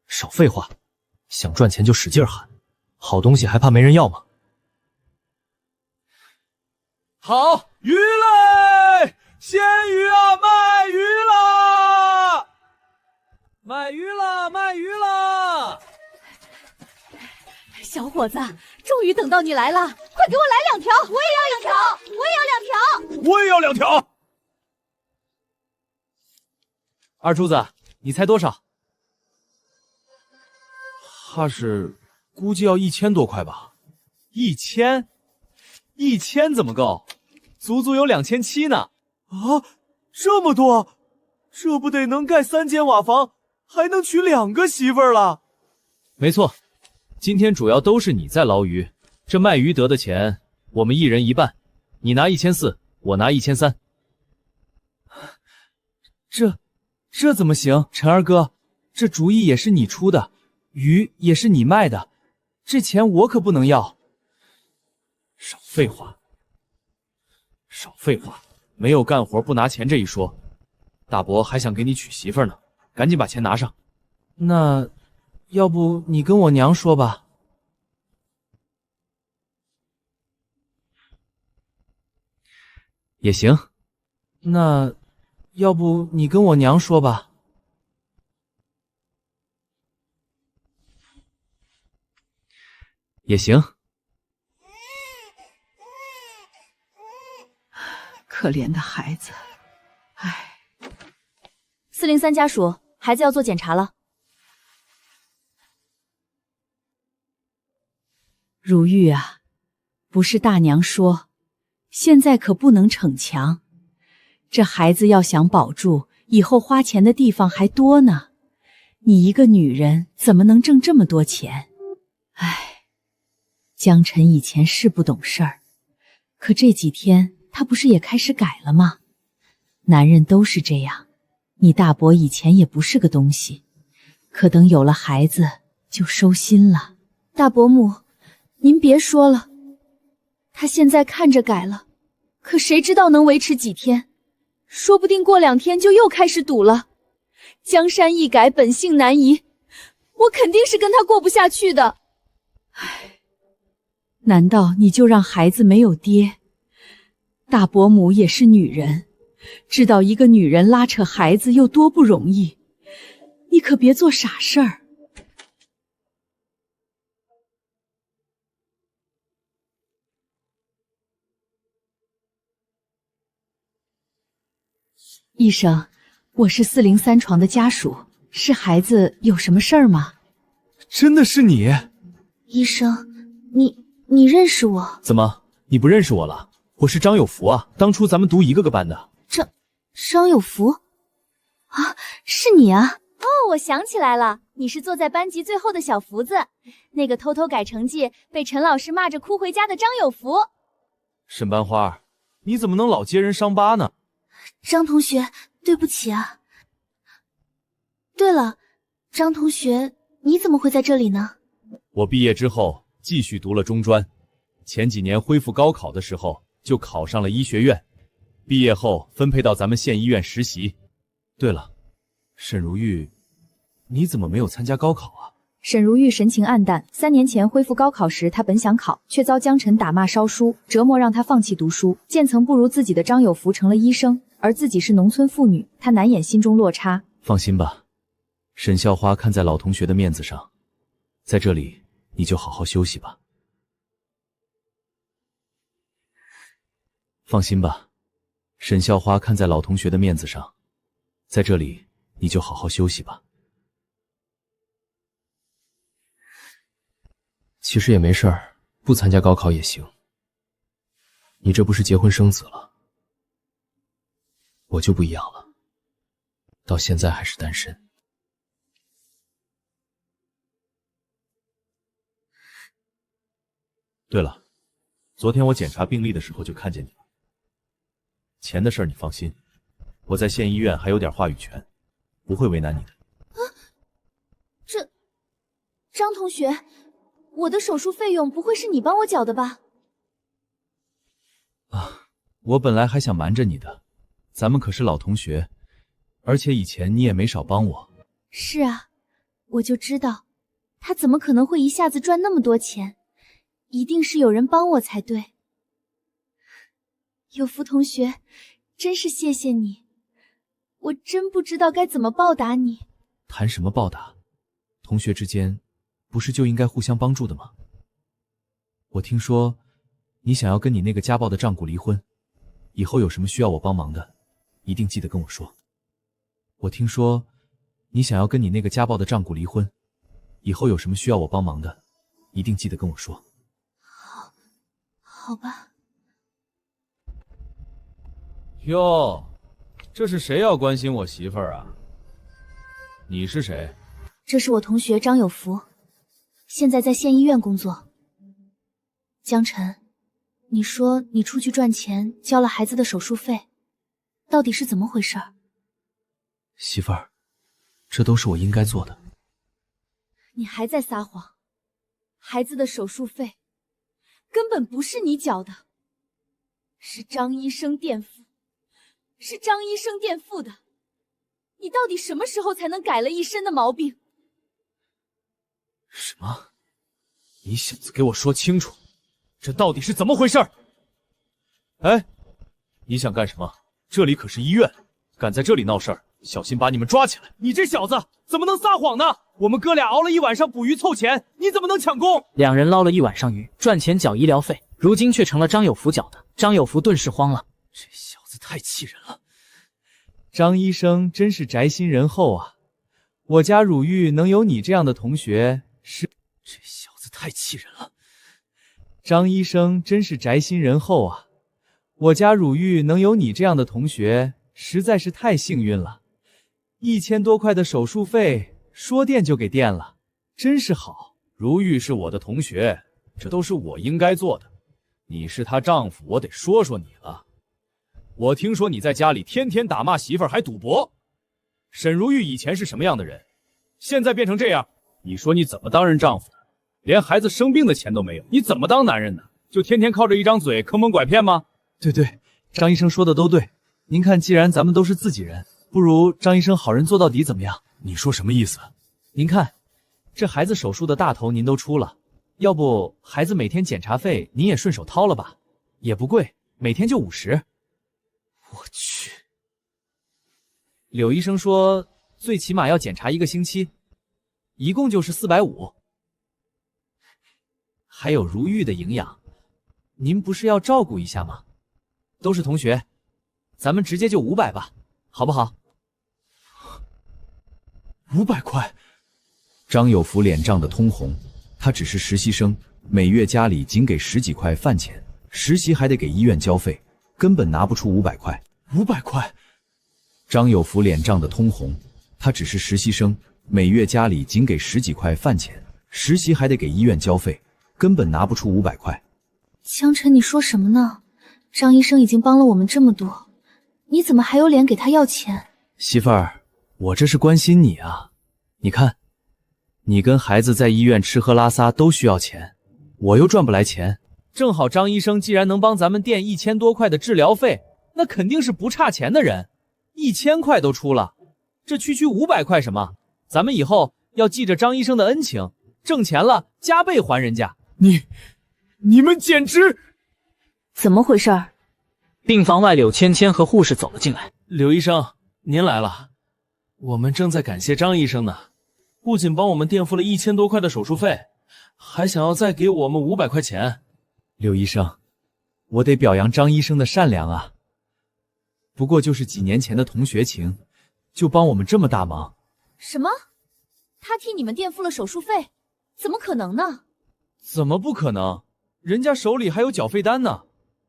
少废话，想赚钱就使劲喊，好东西还怕没人要吗？好鱼嘞，鲜鱼啊，卖鱼啦！卖鱼啦，卖鱼啦！小伙子，终于等到你来了，快给我来2条！我也要2条！我也要2条！我也要2条！二柱子，你猜多少？怕是估计要1000多块吧。1000怎么够？足足有2700呢！啊，这么多，这不得能盖3间瓦房，还能娶2个媳妇儿了？没错，今天主要都是你在捞鱼，这卖鱼得的钱，我们1人1半，你拿1400，我拿1300。这怎么行？陈二哥，这主意也是你出的，鱼也是你卖的，这钱我可不能要。少废话，少废话，没有干活不拿钱这一说。大伯还想给你娶媳妇呢，赶紧把钱拿上。那要不你跟我娘说吧。也行。那要不你跟我娘说吧。也行。可怜的孩子，唉。403家属，孩子要做检查了。如玉啊，不是大娘说，现在可不能逞强。这孩子要想保住，以后花钱的地方还多呢。你一个女人怎么能挣这么多钱？唉，江晨以前是不懂事儿，可这几天他不是也开始改了吗？男人都是这样，你大伯以前也不是个东西，可等有了孩子就收心了。大伯母，您别说了，他现在看着改了，可谁知道能维持几天？说不定过2天就又开始赌了。江山易改，本性难移，我肯定是跟他过不下去的。唉，难道你就让孩子没有爹？大伯母也是女人，知道一个女人拉扯孩子有多不容易，你可别做傻事儿。医生，我是403床的家属，是孩子有什么事儿吗？真的是你？医生，你认识我？怎么，你不认识我了？我是张有福啊，当初咱们读一个班的。张有福？啊，是你啊！哦，我想起来了，你是坐在班级最后的小福子，那个偷偷改成绩被陈老师骂着哭回家的张有福。沈班花，你怎么能老揭人伤疤呢？张同学，对不起啊。对了，张同学，你怎么会在这里呢？我毕业之后继续读了中专，前几年恢复高考的时候就考上了医学院，毕业后分配到咱们县医院实习。对了，沈如玉，你怎么没有参加高考啊？沈如玉神情黯淡。3年前恢复高考时，她本想考，却遭江晨打骂烧书，折磨让她放弃读书。见曾不如自己的张有福成了医生，而自己是农村妇女，她难掩心中落差。放心吧，沈校花看在老同学的面子上，在这里你就好好休息吧。放心吧，沈校花看在老同学的面子上，在这里你就好好休息吧。其实也没事儿，不参加高考也行。你这不是结婚生子了？我就不一样了，到现在还是单身。对了，昨天我检查病历的时候就看见你了。钱的事儿你放心，我在县医院还有点话语权，不会为难你的。张同学，我的手术费用不会是你帮我缴的吧？啊，我本来还想瞒着你的，咱们可是老同学，而且以前你也没少帮我。是啊，我就知道，他怎么可能会一下子赚那么多钱？一定是有人帮我才对。有福同学，真是谢谢你，我真不知道该怎么报答你。谈什么报答？同学之间不是就应该互相帮助的吗？我听说你想要跟你那个家暴的丈夫离婚，以后有什么需要我帮忙的，一定记得跟我说。我听说你想要跟你那个家暴的丈夫离婚，以后有什么需要我帮忙的，一定记得跟我说。好吧。哟，这是谁要关心我媳妇儿啊？你是谁？这是我同学张有福，现在在县医院工作。江晨，你说你出去赚钱交了孩子的手术费，到底是怎么回事？媳妇儿，这都是我应该做的。你还在撒谎，孩子的手术费根本不是你缴的，是张医生垫付，是张医生垫付的。你到底什么时候才能改了一身的毛病？什么？你小子给我说清楚，这到底是怎么回事？哎，你想干什么？这里可是医院，敢在这里闹事儿，小心把你们抓起来！你这小子怎么能撒谎呢？我们哥俩熬了一晚上捕鱼凑钱，你怎么能抢功？两人捞了一晚上鱼，赚钱缴医疗费，如今却成了张有福缴的。张有福顿时慌了，这小子太气人了！张医生真是宅心仁厚啊！我家汝玉能有你这样的同学，这小子太气人了！张医生真是宅心仁厚啊！我家汝玉能有你这样的同学，实在是太幸运了。1000多块的手术费，说垫就给垫了，真是好。如玉是我的同学，这都是我应该做的。你是她丈夫，我得说说你了。我听说你在家里天天打骂媳妇儿，还赌博。沈如玉以前是什么样的人，现在变成这样，你说你怎么当人丈夫的？连孩子生病的钱都没有，你怎么当男人呢？就天天靠着一张嘴坑蒙拐骗吗？对，张医生说的都对。您看，既然咱们都是自己人，不如张医生好人做到底怎么样？你说什么意思？您看，这孩子手术的大头您都出了，要不孩子每天检查费您也顺手掏了吧，也不贵，每天就50。我去，柳医生说最起码要检查1个星期，一共就是450。还有如玉的营养，您不是要照顾一下吗？都是同学，咱们直接就500吧。好不好？500块。张有福脸涨得通红，他只是实习生，每月家里仅给10几块饭钱，实习还得给医院交费，根本拿不出500块。500块。张有福脸涨得通红，他只是实习生，每月家里仅给10几块饭钱，实习还得给医院交费，根本拿不出500块。江晨，你说什么呢？张医生已经帮了我们这么多，你怎么还有脸给他要钱？媳妇儿，我这是关心你啊！你看，你跟孩子在医院吃喝拉撒都需要钱，我又赚不来钱。正好张医生既然能帮咱们垫1000多块的治疗费，那肯定是不差钱的人，1000块都出了，这区500块什么？咱们以后要记着张医生的恩情，挣钱了加倍还人家。你们简直……怎么回事？病房外，柳芊芊和护士走了进来。柳医生，您来了。我们正在感谢张医生呢，不仅帮我们垫付了1000多块的手术费，还想要再给我们500块钱。柳医生，我得表扬张医生的善良啊！不过就是几年前的同学情，就帮我们这么大忙。什么？他替你们垫付了手术费？怎么可能呢？怎么不可能？人家手里还有缴费单呢，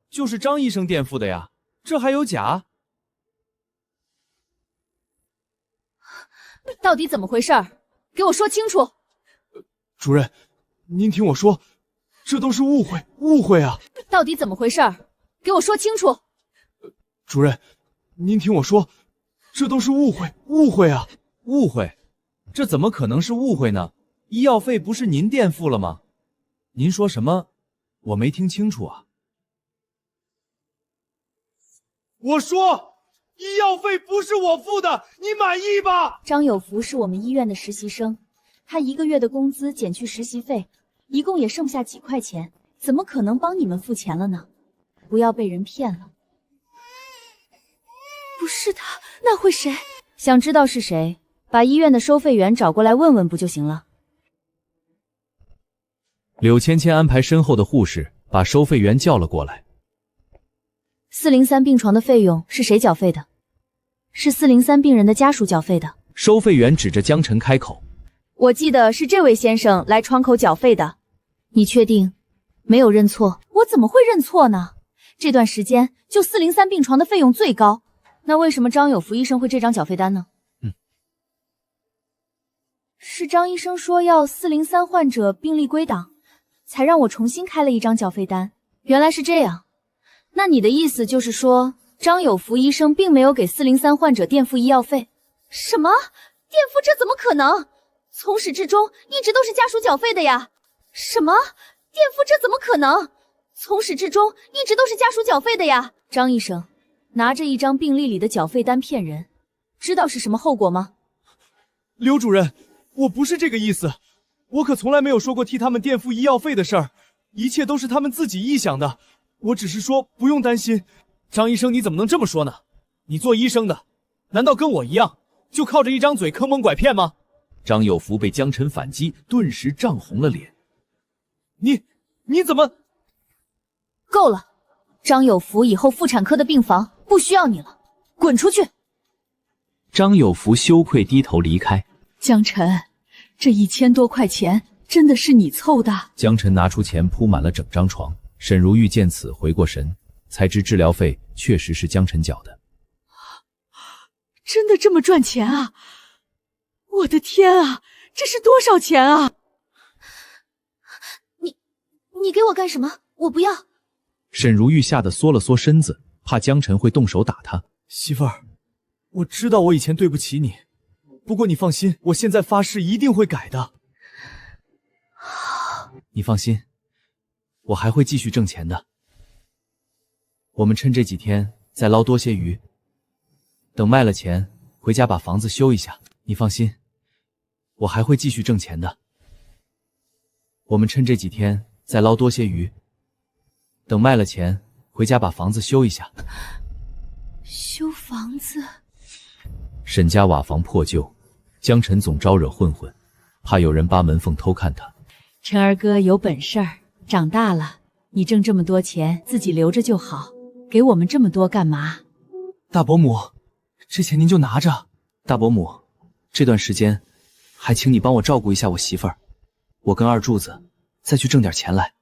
就是张医生垫付的呀，这还有假？到底怎么回事？给我说清楚！主任，您听我说，这都是误会啊！到底怎么回事？给我说清楚！主任，您听我说，这都是误会啊！误会？这怎么可能是误会呢？医药费不是您垫付了吗？您说什么？我没听清楚啊。我说，医药费不是我付的，你满意吧？张有福是我们医院的实习生，他1个月的工资减去实习费，一共也剩下几块钱，怎么可能帮你们付钱了呢？不要被人骗了。不是他，那会谁？想知道是谁，把医院的收费员找过来问问不就行了？柳芊芊安排身后的护士把收费员叫了过来。403病床的费用是谁缴费的？是403病人的家属缴费的。收费员指着江晨开口：我记得是这位先生来窗口缴费的。你确定没有认错？我怎么会认错呢？这段时间就403病床的费用最高，那为什么张有福医生会这张缴费单呢？是张医生说要403患者病历归档，才让我重新开了一张缴费单。原来是这样，那你的意思就是说，张有福医生并没有给403患者垫付医药费？什么？垫付？这怎么可能？从始至终一直都是家属缴费的呀。什么？垫付？这怎么可能？从始至终一直都是家属缴费的呀。张医生拿着一张病历里的缴费单骗人，知道是什么后果吗？刘主任，我不是这个意思，我可从来没有说过替他们垫付医药费的事儿，一切都是他们自己臆想的。我只是说不用担心。张医生，你怎么能这么说呢？你做医生的，难道跟我一样，就靠着一张嘴坑蒙拐骗吗？张有福被江晨反击，顿时涨红了脸。你怎么？够了！张有福以后妇产科的病房不需要你了，滚出去！张有福羞愧低头离开。江晨，这1000多块钱真的是你凑的？江晨拿出钱铺满了整张床。沈如玉见此回过神，才知治疗费确实是江晨缴的。真的这么赚钱啊？我的天啊，这是多少钱啊？你给我干什么？我不要！沈如玉吓得缩了缩身子，怕江晨会动手打她。媳妇儿，我知道我以前对不起你，不过你放心，我现在发誓一定会改的。你放心，我还会继续挣钱的。我们趁这几天再捞多些鱼，等卖了钱回家把房子修一下。你放心，我还会继续挣钱的。我们趁这几天再捞多些鱼，等卖了钱回家把房子修一下。修房子？沈家瓦房破旧，江晨总招惹混混，怕有人扒门缝偷看他。晨儿哥有本事儿，长大了你挣这么多钱自己留着就好，给我们这么多干嘛？大伯母，这钱您就拿着。大伯母，这段时间还请你帮我照顾一下我媳妇儿，我跟二柱子再去挣点钱来。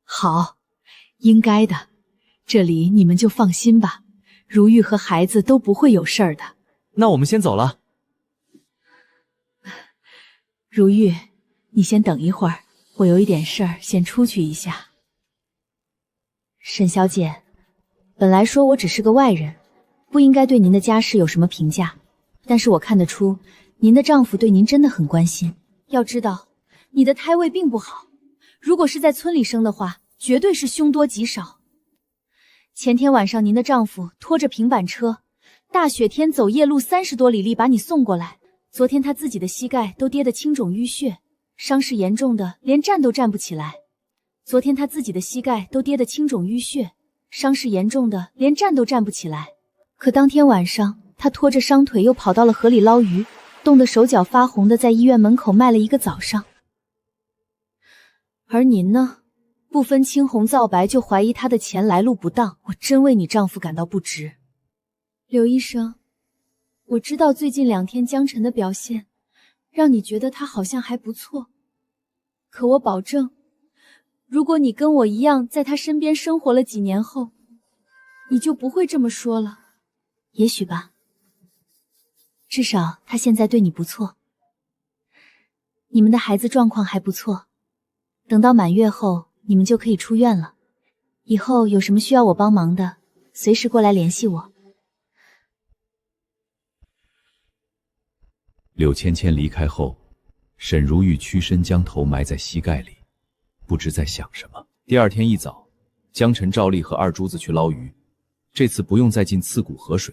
好，应该的，这里你们就放心吧，如玉和孩子都不会有事儿的。那我们先走了。如玉，你先等一会儿，我有一点事儿，先出去一下。沈小姐，本来说我只是个外人，不应该对您的家世有什么评价，但是我看得出，您的丈夫对您真的很关心。要知道，你的胎位并不好，如果是在村里生的话，绝对是凶多吉少。前天晚上您的丈夫拖着平板车，大雪天走夜路30多里地把你送过来，昨天他自己的膝盖都跌得青肿淤血，伤势严重的连站都站不起来。昨天他自己的膝盖都跌得青肿淤血，伤势严重的连站都站不起来。可当天晚上，他拖着伤腿又跑到了河里捞鱼，冻得手脚发红的在医院门口卖了一个早上。而您呢，不分青红皂白就怀疑他的钱来路不当，我真为你丈夫感到不值。刘医生，我知道最近2天江晨的表现让你觉得他好像还不错，可我保证，如果你跟我一样在他身边生活了几年后，你就不会这么说了。也许吧，至少他现在对你不错。你们的孩子状况还不错，等到满月后你们就可以出院了。以后有什么需要我帮忙的，随时过来联系我。柳芊芊离开后，沈如玉屈身将头埋在膝盖里，不知在想什么。第二天一早，江晨照例和二珠子去捞鱼，这次不用再进刺骨河水。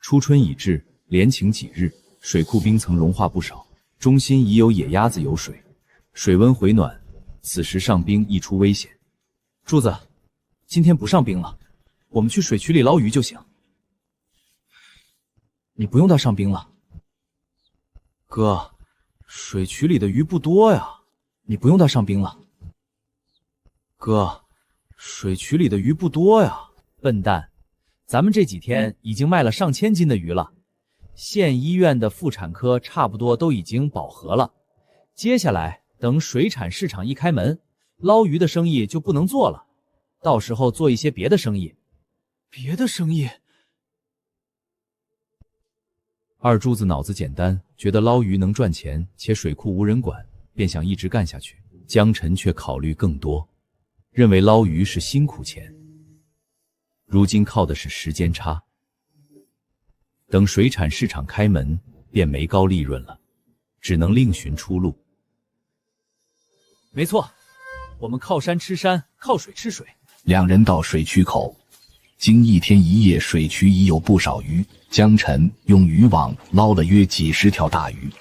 初春已至，连晴几日，水库冰层融化不少，中心已有野鸭子游水，水温回暖，此时上冰易出危险。柱子，今天不上冰了，我们去水渠里捞鱼就行。你不用到上冰了。哥，水渠里的鱼不多呀，你不用到上冰了。哥，水渠里的鱼不多呀。笨蛋，咱们这几天已经卖了上千斤的鱼了，县医院的妇产科差不多都已经饱和了，接下来等水产市场一开门，捞鱼的生意就不能做了，到时候做一些别的生意。别的生意？二珠子脑子简单，觉得捞鱼能赚钱，且水库无人管，便想一直干下去。江晨却考虑更多，认为捞鱼是辛苦钱，如今靠的是时间差，等水产市场开门便没高利润了，只能另寻出路。没错，我们靠山吃山，靠水吃水。两人到水渠口，经1天1夜，水渠已有不少鱼。江晨用渔网捞了约几10条大鱼。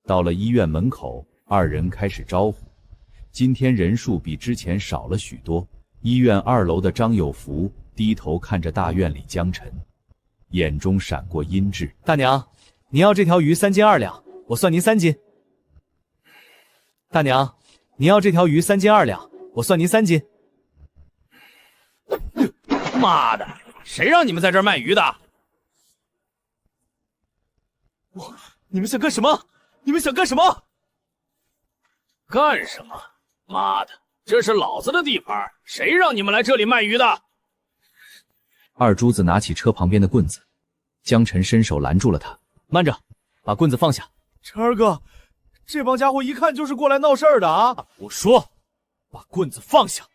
到了医院门口，二人开始招呼。今天人数比之前少了许多。医院2楼的张有福低头看着大院里江晨，眼中闪过阴鸷。大娘，您要这条鱼3斤2两，我算您3斤。大娘，您要这条鱼3斤2两，我算您3斤。妈的，谁让你们在这儿卖鱼的？你们想干什么？你们想干什么？干什么？妈的，这是老子的地盘，谁让你们来这里卖鱼的？二珠子拿起车旁边的棍子，江晨伸手拦住了他。慢着，把棍子放下。晨儿哥，这帮家伙一看就是过来闹事儿的啊！我说，把棍子放下。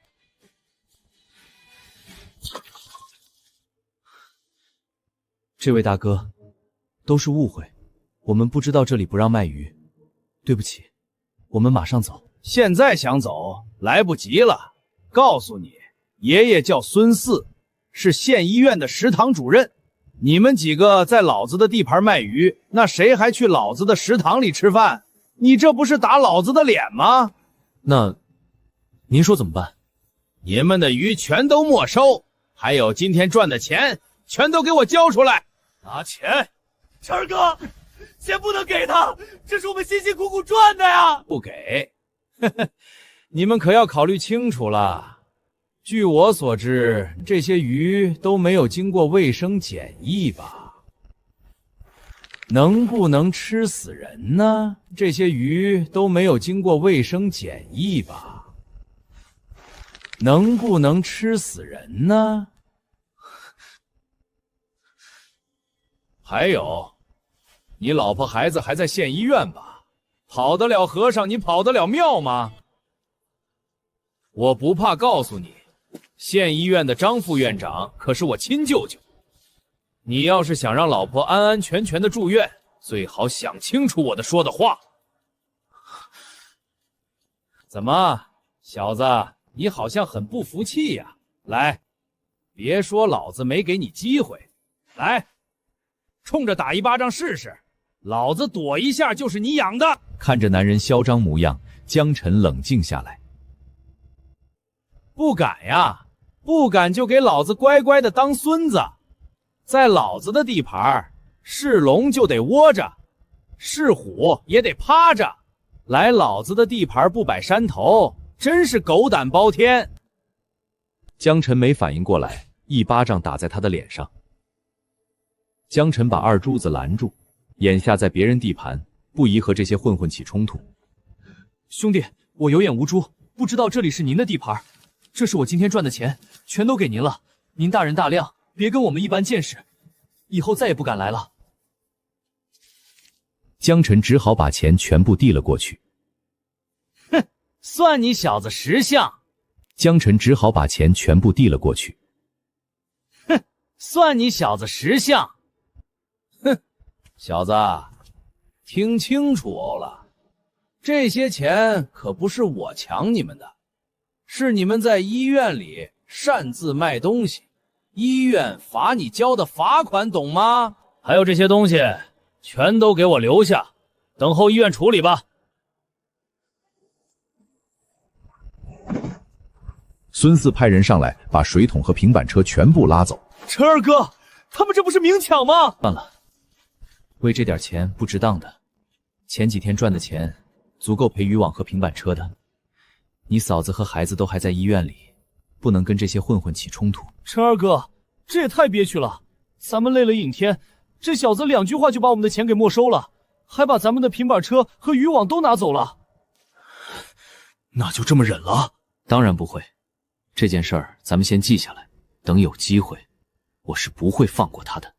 这位大哥，都是误会，我们不知道这里不让卖鱼，对不起，我们马上走。现在想走来不及了，告诉你，爷爷叫孙四，是县医院的食堂主任。你们几个在老子的地盘卖鱼，那谁还去老子的食堂里吃饭？你这不是打老子的脸吗？那您说怎么办？你们的鱼全都没收，还有今天赚的钱全都给我交出来。拿钱！晨儿哥，钱不能给他，这是我们辛辛苦苦赚的呀！不给，你们可要考虑清楚了。据我所知，这些鱼都没有经过卫生检疫吧？能不能吃死人呢？这些鱼都没有经过卫生检疫吧？能不能吃死人呢？还有，你老婆孩子还在县医院吧？跑得了和尚，你跑得了庙吗？我不怕告诉你，县医院的张副院长可是我亲舅舅。你要是想让老婆安安全全的住院，最好想清楚我说的话。怎么，小子，你好像很不服气呀？来，别说老子没给你机会，来，冲着打一巴掌试试，老子躲一下就是你养的。看着男人嚣张模样，江晨冷静下来。不敢呀，不敢就给老子乖乖的当孙子。在老子的地盘，是龙就得窝着，是虎也得趴着。来老子的地盘不摆山头，真是狗胆包天。江晨没反应过来，一巴掌打在他的脸上。江晨把二珠子拦住，眼下在别人地盘，不宜和这些混混起冲突。兄弟，我有眼无珠，不知道这里是您的地盘。这是我今天赚的钱，全都给您了。您大人大量，别跟我们一般见识，以后再也不敢来了。江晨只好把钱全部递了过去。哼，算你小子识相。江晨只好把钱全部递了过去。哼，算你小子识相。哼，小子，听清楚了，这些钱可不是我抢你们的，是你们在医院里擅自卖东西，医院罚你交的罚款，懂吗？还有这些东西，全都给我留下，等候医院处理吧。孙四派人上来，把水桶和平板车全部拉走。陈二哥，他们这不是明抢吗？算了，为这点钱不值当的。前几天赚的钱足够赔渔网和平板车的。你嫂子和孩子都还在医院里，不能跟这些混混起冲突。陈二哥，这也太憋屈了。咱们累了1天，这小子2句话就把我们的钱给没收了，还把咱们的平板车和渔网都拿走了。那就这么忍了？当然不会。这件事儿咱们先记下来，等有机会，我是不会放过他的。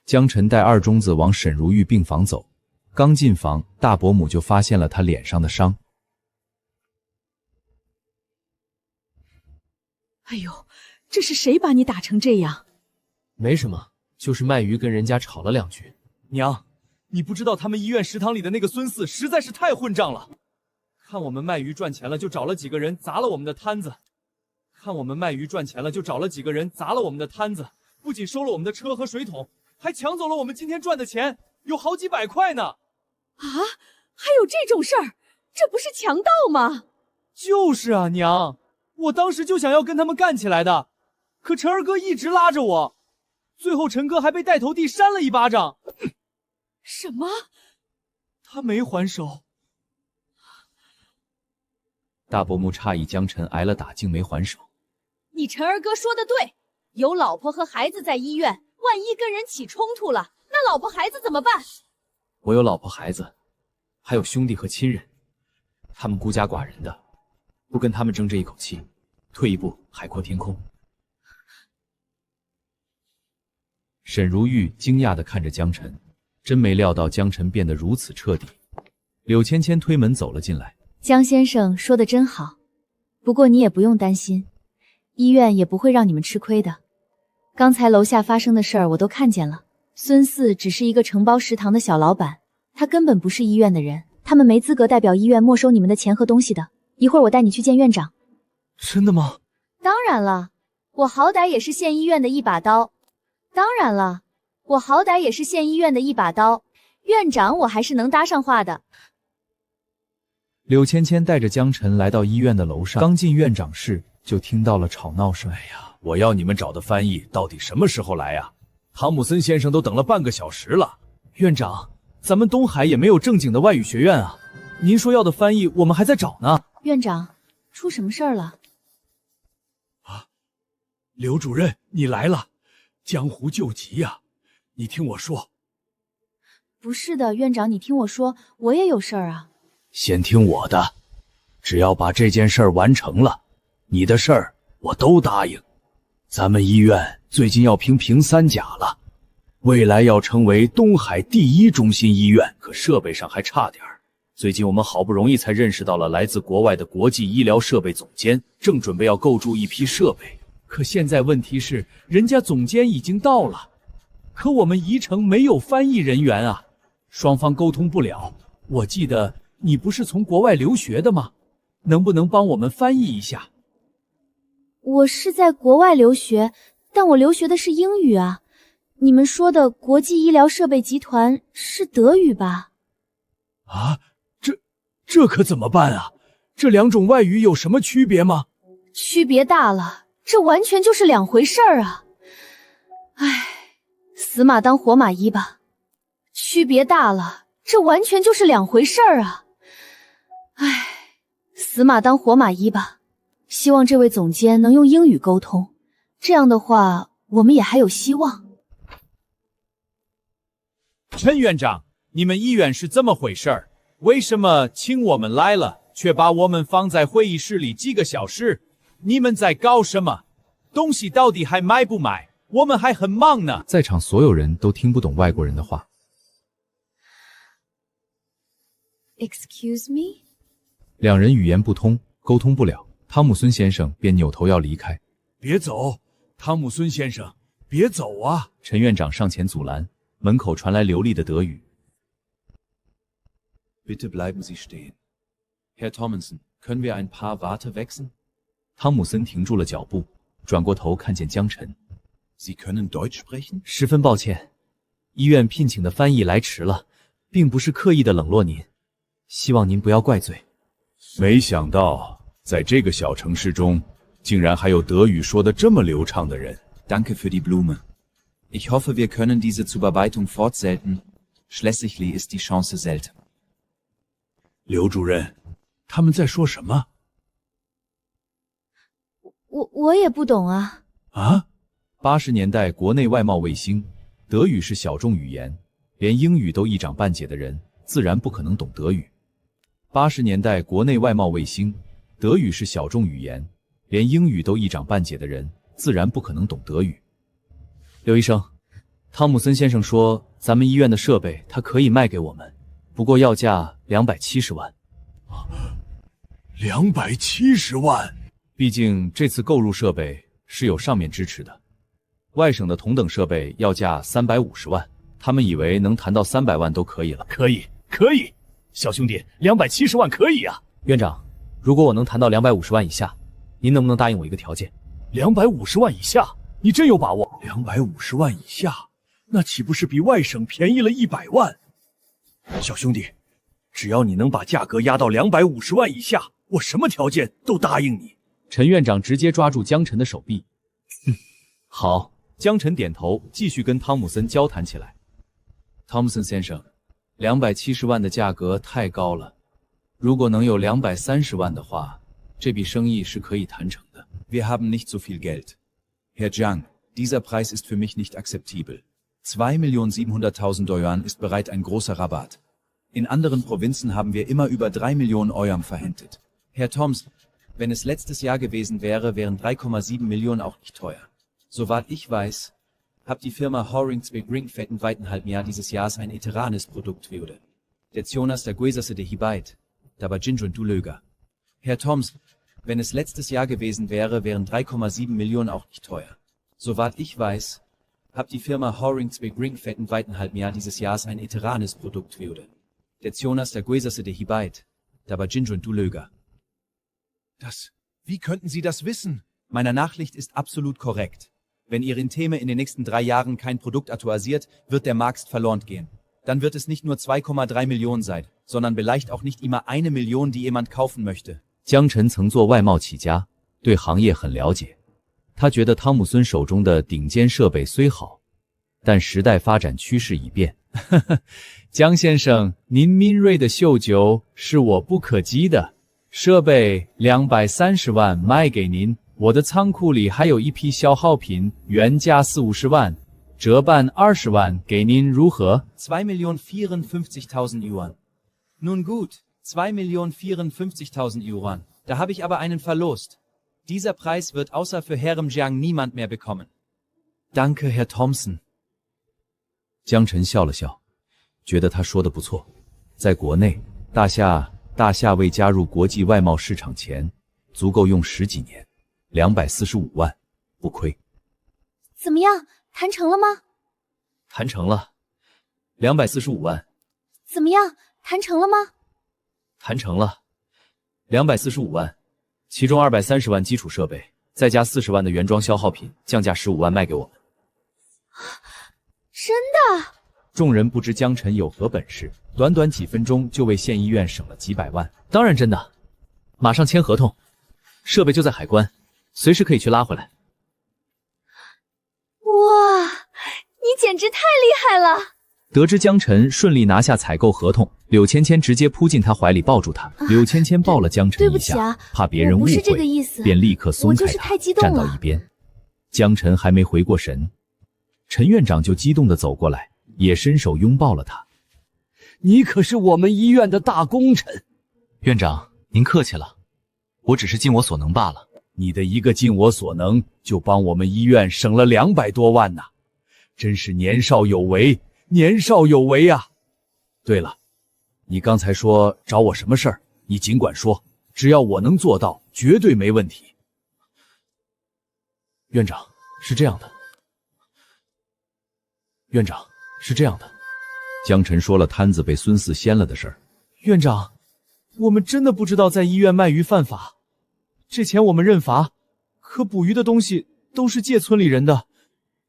江晨带二中子往沈如玉病房走，刚进房，大伯母就发现了他脸上的伤。哎呦，这是谁把你打成这样？没什么，就是卖鱼跟人家吵了2句。娘，你不知道他们医院食堂里的那个孙四实在是太混账了。看我们卖鱼赚钱了，就找了几个人砸了我们的摊子。不仅收了我们的车和水桶，还抢走了我们今天赚的钱，有好几百块呢。啊，还有这种事儿？这不是强盗吗？就是啊，娘，我当时就想要跟他们干起来的，可陈二哥一直拉着我，最后陈哥还被带头弟扇了一巴掌。什么？他没还手。大伯母诧异江晨挨了打竟没还手。你陈二哥说的对，有老婆和孩子在医院，万一跟人起冲突了，那老婆孩子怎么办？我有老婆孩子，还有兄弟和亲人，他们孤家寡人的，不跟他们争这一口气，退一步海阔天空。沈如玉惊讶地看着江晨，真没料到江晨变得如此彻底。柳芊芊推门走了进来。江先生说的真好，不过你也不用担心，医院也不会让你们吃亏的。刚才楼下发生的事儿我都看见了，孙四只是一个承包食堂的小老板，他根本不是医院的人，他们没资格代表医院没收你们的钱和东西的。一会儿我带你去见院长。真的吗？当然了，我好歹也是县医院的一把刀。院长我还是能搭上话的。柳芊芊带着江晨来到医院的楼上，刚进院长室就听到了吵闹声。哎呀，我要你们找的翻译到底什么时候来呀？汤姆森先生都等了半个小时了。院长，咱们东海也没有正经的外语学院啊，您说要的翻译我们还在找呢。院长，出什么事儿了？刘主任，你来了，江湖救急呀！你听我说。不是的，院长，你听我说，我也有事儿啊。先听我的，只要把这件事儿完成了，你的事儿我都答应。咱们医院最近要评3甲了，未来要成为东海第1中心医院，可设备上还差点儿。最近我们好不容易才认识到了来自国外的国际医疗设备总监，正准备要购入一批设备。可现在问题是，人家总监已经到了，可我们宜城没有翻译人员啊，双方沟通不了。我记得你不是从国外留学的吗？能不能帮我们翻译一下？我是在国外留学，但我留学的是英语啊。你们说的国际医疗设备集团是德语吧？啊，这可怎么办啊？这2种外语有什么区别吗？区别大了，这完全就是2回事儿啊！唉，死马当活马医吧。区别大了，这完全就是2回事儿啊！唉，死马当活马医吧。希望这位总监能用英语沟通，这样的话，我们也还有希望。陈院长，你们医院是这么回事儿？为什么请我们来了，却把我们放在会议室里几个小时？你们在搞什么？东西到底还买不买？我们还很忙呢。在场所有人都听不懂外国人的话。Excuse me？ 2人语言不通，沟通不了。汤姆孙先生便扭头要离开。别走，汤姆孙先生，别走啊！陈院长上前阻拦，门口传来流利的德语。Bitte bleiben Sie stehen. Herr Thommensen, können wir ein paar Worte wechseln? 汤姆森停住了脚步，转过头看见江晨。Sie können Deutsch sprechen? 十分抱歉，医院聘请的翻译来迟了，并不是刻意的冷落您，希望您不要怪罪。没想到在这个小城市中，竟然还有德语说得这么流畅的人。Danke für die Blume. Ich hoffe, wir können diese Zuarbeitung fortsetzen. Schließlich ist die Chance selten. 刘主任，他们在说什么？我也不懂啊。啊！80年代国内外贸卫星，德语是小众语言，连英语都一知半解的人，自然不可能懂德语。80年代国内外贸卫星，德语是小众语言，连英语都一知半解的人，自然不可能懂德语。刘医生，汤姆森先生说，咱们医院的设备他可以卖给我们，不过要价270万。270万！毕竟这次购入设备是有上面支持的，外省的同等设备要价350万，他们以为能谈到300万都可以了。可以，小兄弟，270万可以啊！院长，如果我能谈到250万以下，您能不能答应我一个条件？250万以下，你真有把握？250万以下，那岂不是比外省便宜了100万？小兄弟，只要你能把价格压到250万以下，我什么条件都答应你。陈院长直接抓住江晨的手臂。好，江晨点头，继续跟汤姆森交谈起来。汤姆森先生，270万的价格太高了，如果能有230万的话，这笔生意是可以谈成的。Wir haben nicht so viel Geld. Herr Jiang, dieser Preis ist für mich nicht akzeptabel. 2.700.000 Yuan ist bereit ein großer Rabatt. In anderen Provinzen haben wir immer über 3 Millionen Yuan verhandelt. Herr Thoms, wenn es letztes Jahr gewesen wäre, wären 3,7 Millionen auch nicht teuer. Soweit ich weiß, hat die Firma Horingsweg Ringfett im weiten halben Jahr dieses Jahres ein iteranes Produkt würde. Der Jonas der Guesase de Hibait, dabei Jinjun du Löger. Herr Thoms, wenn es letztes Jahr gewesen wäre, wären 3,7 Millionen auch nicht teuer. Soweit ich weiß, hat die Firma Horingsweg Ringfett im weiten halben Jahr dieses Jahres ein iteranes Produkt würde. Der Jonas der Guesase de Hibait, dabei Jinjun du Löger. Wie könnten Sie das wissen? Meine Nachricht ist absolut korrekt. Wenn Ihre Theme in den nächsten 3 Jahren kein Produkt aktualisiert, wird der Markt verloren gehen. Dann wird es nicht nur 2,3 Millionen sein, sondern vielleicht auch nicht immer 1 Million, die jemand kaufen möchte. 江晨曾做外贸起家，对行业很了解。他觉得汤姆孙手中的顶尖设备虽好，但时代发展趋势已变。江先生，您敏锐的嗅觉是我不可及的。设备230万卖给您，我的仓库里还有一批消耗品，原价40-50万，折半20万给您，如何？2.054.000 Yuan. Nun gut, 2.054.000 Yuan. Da habe ich aber einen Verlust. Dieser Preis wird außer für Herrn Jiang niemand mehr bekommen. Danke, Herr Thompson. 江晨笑了笑，觉得他说的不错。在国内，大夏未加入国际外贸市场前，足够用10几年，245万，不亏。怎么样，谈成了吗？谈成了，245万。怎么样，谈成了吗？谈成了，245万，其中230万基础设备，再加40万的原装消耗品，降价15万卖给我们。真的？众人不知江晨有何本事，短短几分钟就为县医院省了几百万。当然真的，马上签合同，设备就在海关，随时可以去拉回来。哇，你简直太厉害了！得知江晨顺利拿下采购合同，柳芊芊直接扑进他怀里抱住他。柳芊芊抱了江晨一下，怕别人误会，便立刻松开他，站到一边。江晨还没回过神，陈院长就激动地走过来，也伸手拥抱了他。你可是我们医院的大功臣。院长，您客气了，我只是尽我所能罢了。你的一个尽我所能，就帮我们医院省了200多万呐，真是年少有为，年少有为啊！对了，你刚才说找我什么事儿，你尽管说，只要我能做到，绝对没问题。院长，是这样的。院长，是这样的。江晨说了摊子被孙四掀了的事儿。院长，我们真的不知道在医院卖鱼犯法，这钱我们认罚，可捕鱼的东西都是借村里人的，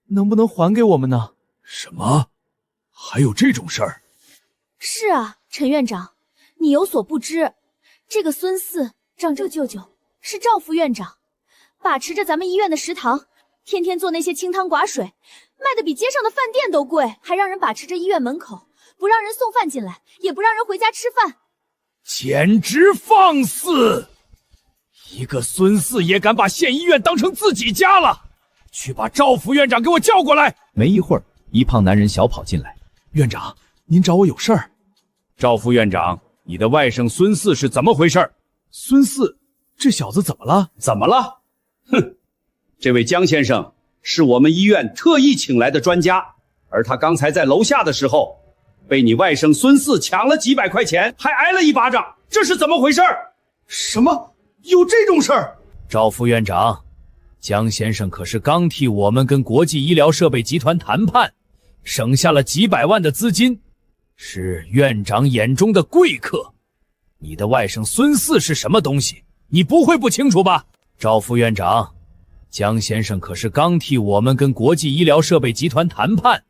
能不能还给我们呢？什么？还有这种事儿？是啊，陈院长，你有所不知，这个孙四仗着舅舅是赵副院长，把持着咱们医院的食堂，天天做那些清汤寡水，卖的比街上的饭店都贵，还让人把持着医院门口，不让人送饭进来，也不让人回家吃饭，简直放肆！一个孙四也敢把县医院当成自己家了！去把赵副院长给我叫过来！没一会儿，一胖男人小跑进来。院长，您找我有事儿。赵副院长，你的外甥孙四是怎么回事？孙四，这小子怎么了？怎么了？哼，这位江先生是我们医院特意请来的专家，而他刚才在楼下的时候，被你外甥孙四抢了几百块钱，还挨了一巴掌，这是怎么回事？什么？有这种事儿？赵副院长，江先生可是刚替我们跟国际医疗设备集团谈判，省下了几百万的资金，是院长眼中的贵客。你的外甥孙四是什么东西？你不会不清楚吧？赵副院长，江先生可是刚替我们跟国际医疗设备集团谈判，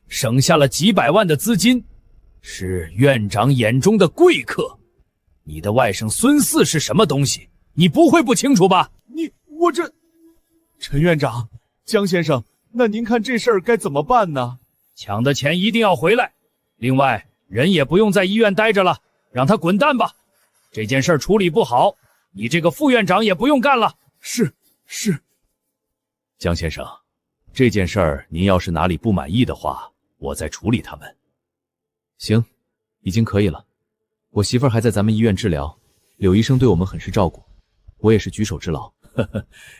省下了几百万的资金，是院长眼中的贵客。你的外甥孙四是什么东西？你不会不清楚吧？我这……陈院长，江先生，那您看这事儿该怎么办呢？抢的钱一定要回来，另外人也不用在医院待着了，让他滚蛋吧。这件事处理不好，你这个副院长也不用干了。是。江先生，这件事儿您要是哪里不满意的话，我再处理他们。行，已经可以了。我媳妇儿还在咱们医院治疗，柳医生对我们很是照顾，我也是举手之劳。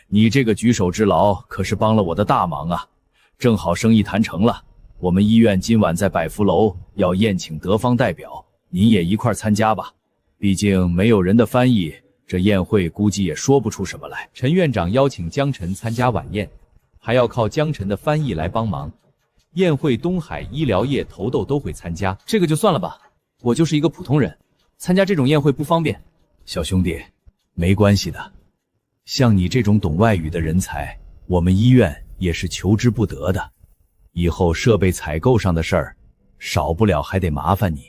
你这个举手之劳可是帮了我的大忙啊！正好生意谈成了，我们医院今晚在百福楼要宴请德方代表，您也一块参加吧。毕竟没有人的翻译，这宴会估计也说不出什么来。陈院长邀请江晨参加晚宴，还要靠江晨的翻译来帮忙。宴会东海医疗业头头都会参加，这个就算了吧，我就是一个普通人，参加这种宴会不方便。小兄弟，没关系的，像你这种懂外语的人才，我们医院也是求之不得的。以后设备采购上的事儿，少不了还得麻烦你。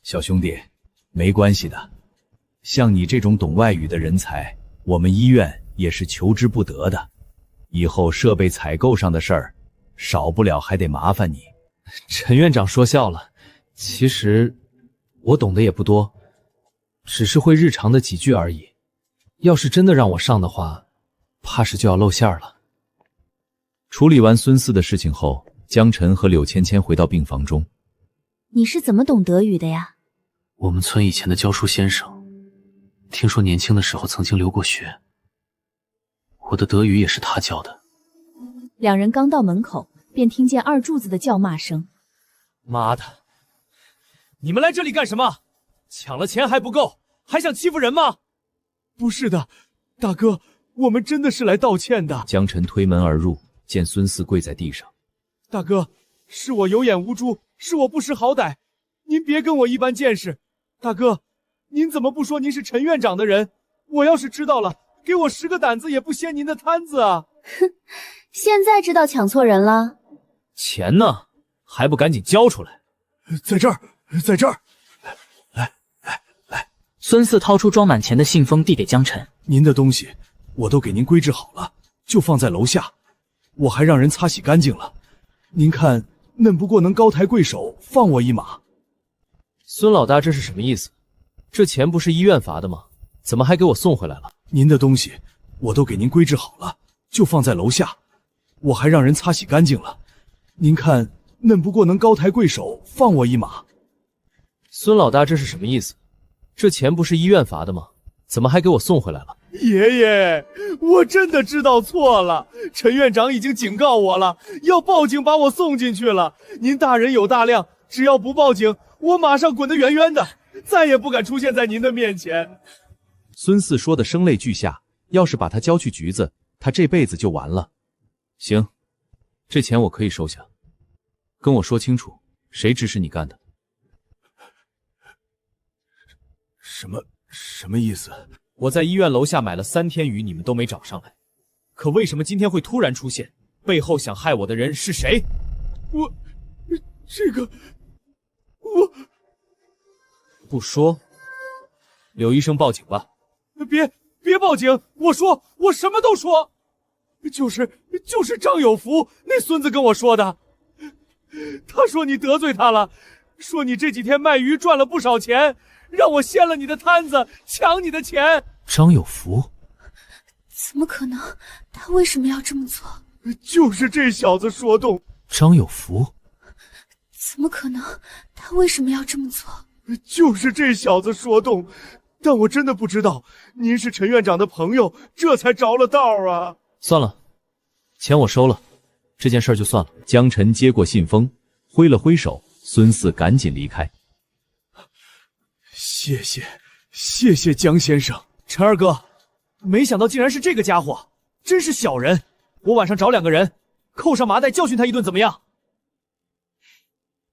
小兄弟，没关系的，像你这种懂外语的人才，我们医院也是求之不得的。以后设备采购上的事儿，少不了还得麻烦你。陈院长说笑了，其实我懂得也不多，只是会日常的几句而已。要是真的让我上的话，怕是就要露馅了。处理完孙四的事情后，江晨和柳芊芊回到病房中。你是怎么懂德语的呀？我们村以前的教书先生，听说年轻的时候曾经留过学，我的德语也是他教的。两人刚到门口，便听见二柱子的叫骂声：“妈的！你们来这里干什么？抢了钱还不够，还想欺负人吗？”“不是的，大哥，我们真的是来道歉的。”江晨推门而入，见孙四跪在地上。“大哥，是我有眼无珠，是我不识好歹，您别跟我一般见识。大哥，您怎么不说您是陈院长的人？我要是知道了，给我10个胆子也不掀您的摊子啊！”“哼，现在知道抢错人了。”“钱呢？还不赶紧交出来！”“在这儿，在这儿。”来。孙四掏出装满钱的信封递给江晨：“您的东西我都给您归置好了，就放在楼下。我还让人擦洗干净了。您看，嫩不过能高抬贵手，放我一马。”“孙老大，这是什么意思？这钱不是医院罚的吗？怎么还给我送回来了？”“您的东西我都给您归置好了，就放在楼下。我还让人擦洗干净了。您看，嫩不过能高抬贵手，放我一马。”“孙老大，这是什么意思？这钱不是医院罚的吗？怎么还给我送回来了？”“爷爷，我真的知道错了。陈院长已经警告我了，要报警把我送进去了。您大人有大量，只要不报警，我马上滚得远远的，再也不敢出现在您的面前。”孙四说的声泪俱下，要是把他交去局子，他这辈子就完了。行，这钱我可以收下，跟我说清楚，谁指使你干的？什么意思？我在医院楼下买了3天鱼，你们都没找上来，可为什么今天会突然出现？背后想害我的人是谁？我不说，柳医生报警吧。别报警！我什么都说，就是张有福那孙子跟我说的。他说你得罪他了，说你这几天卖鱼赚了不少钱，让我掀了你的摊子，抢你的钱。张有福？怎么可能？他为什么要这么做？就是这小子说动。张有福？怎么可能？他为什么要这么做？就是这小子说动。但我真的不知道您是陈院长的朋友，这才着了道啊。算了，钱我收了，这件事就算了。江晨接过信封，挥了挥手，孙四赶紧离开。谢谢江先生。陈二哥，没想到竟然是这个家伙，真是小人。我晚上找2个人，扣上麻袋教训他一顿，怎么样？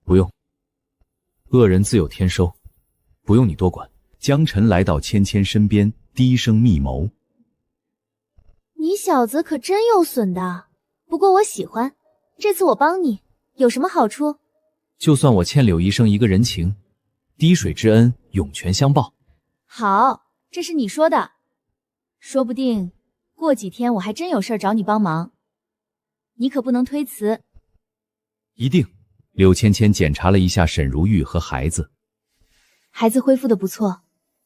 不用，恶人自有天收，不用你多管。江晨来到芊芊身边，低声密谋：“你小子可真有损的，不过我喜欢。这次我帮你，有什么好处？”“就算我欠柳医生一个人情，滴水之恩，涌泉相报。”“好，这是你说的，说不定过几天我还真有事找你帮忙，你可不能推辞。”“一定。”柳芊芊检查了一下沈如玉和孩子，孩子恢复的不错，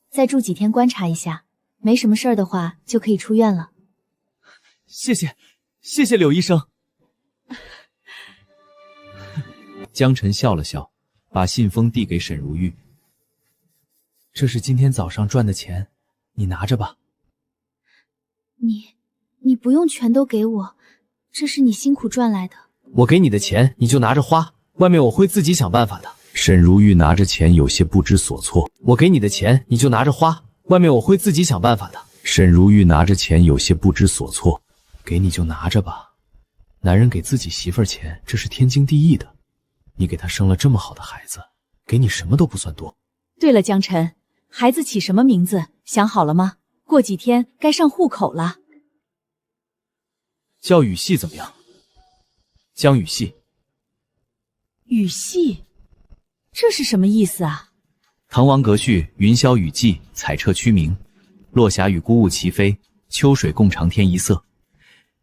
再住几天观察一下，没什么事儿的话就可以出院了。”“谢谢柳医生。”江晨笑了笑，把信封递给沈如玉：“这是今天早上赚的钱，你拿着吧。”“你不用全都给我，这是你辛苦赚来的。”“我给你的钱你就拿着花，外面我会自己想办法的。”沈如玉拿着钱有些不知所措。“我给你的钱你就拿着花，外面我会自己想办法的。”沈如玉拿着钱有些不知所措。“给你就拿着吧，男人给自己媳妇儿钱，这是天经地义的。你给他生了这么好的孩子，给你什么都不算多。”“对了，江晨，孩子起什么名字想好了吗？过几天该上户口了。”“叫雨系怎么样？”“江雨系。”“雨系？这是什么意思啊？”“滕王阁序，云霄雨霁，彩彻区明。落霞与孤鹜齐飞，秋水共长天一色。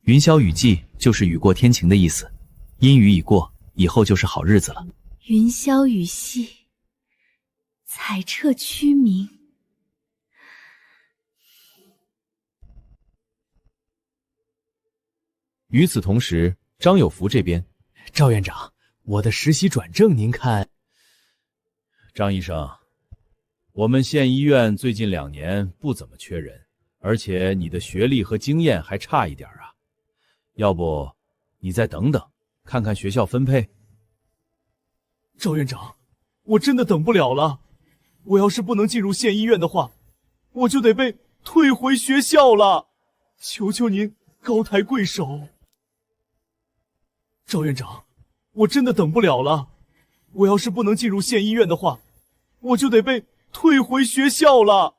云霄雨霁就是雨过天晴的意思，阴雨已过，以后就是好日子了。”“云霄雨霁，彩彻区明。”与此同时，张有福这边，赵院长，我的实习转正您看？张医生，我们县医院最近2年不怎么缺人，而且你的学历和经验还差一点啊，要不你再等等，看看学校分配。赵院长，我真的等不了了，我要是不能进入县医院的话，我就得被退回学校了，求求您高抬贵手。赵院长，我真的等不了了，我要是不能进入县医院的话，我就得被退回学校了，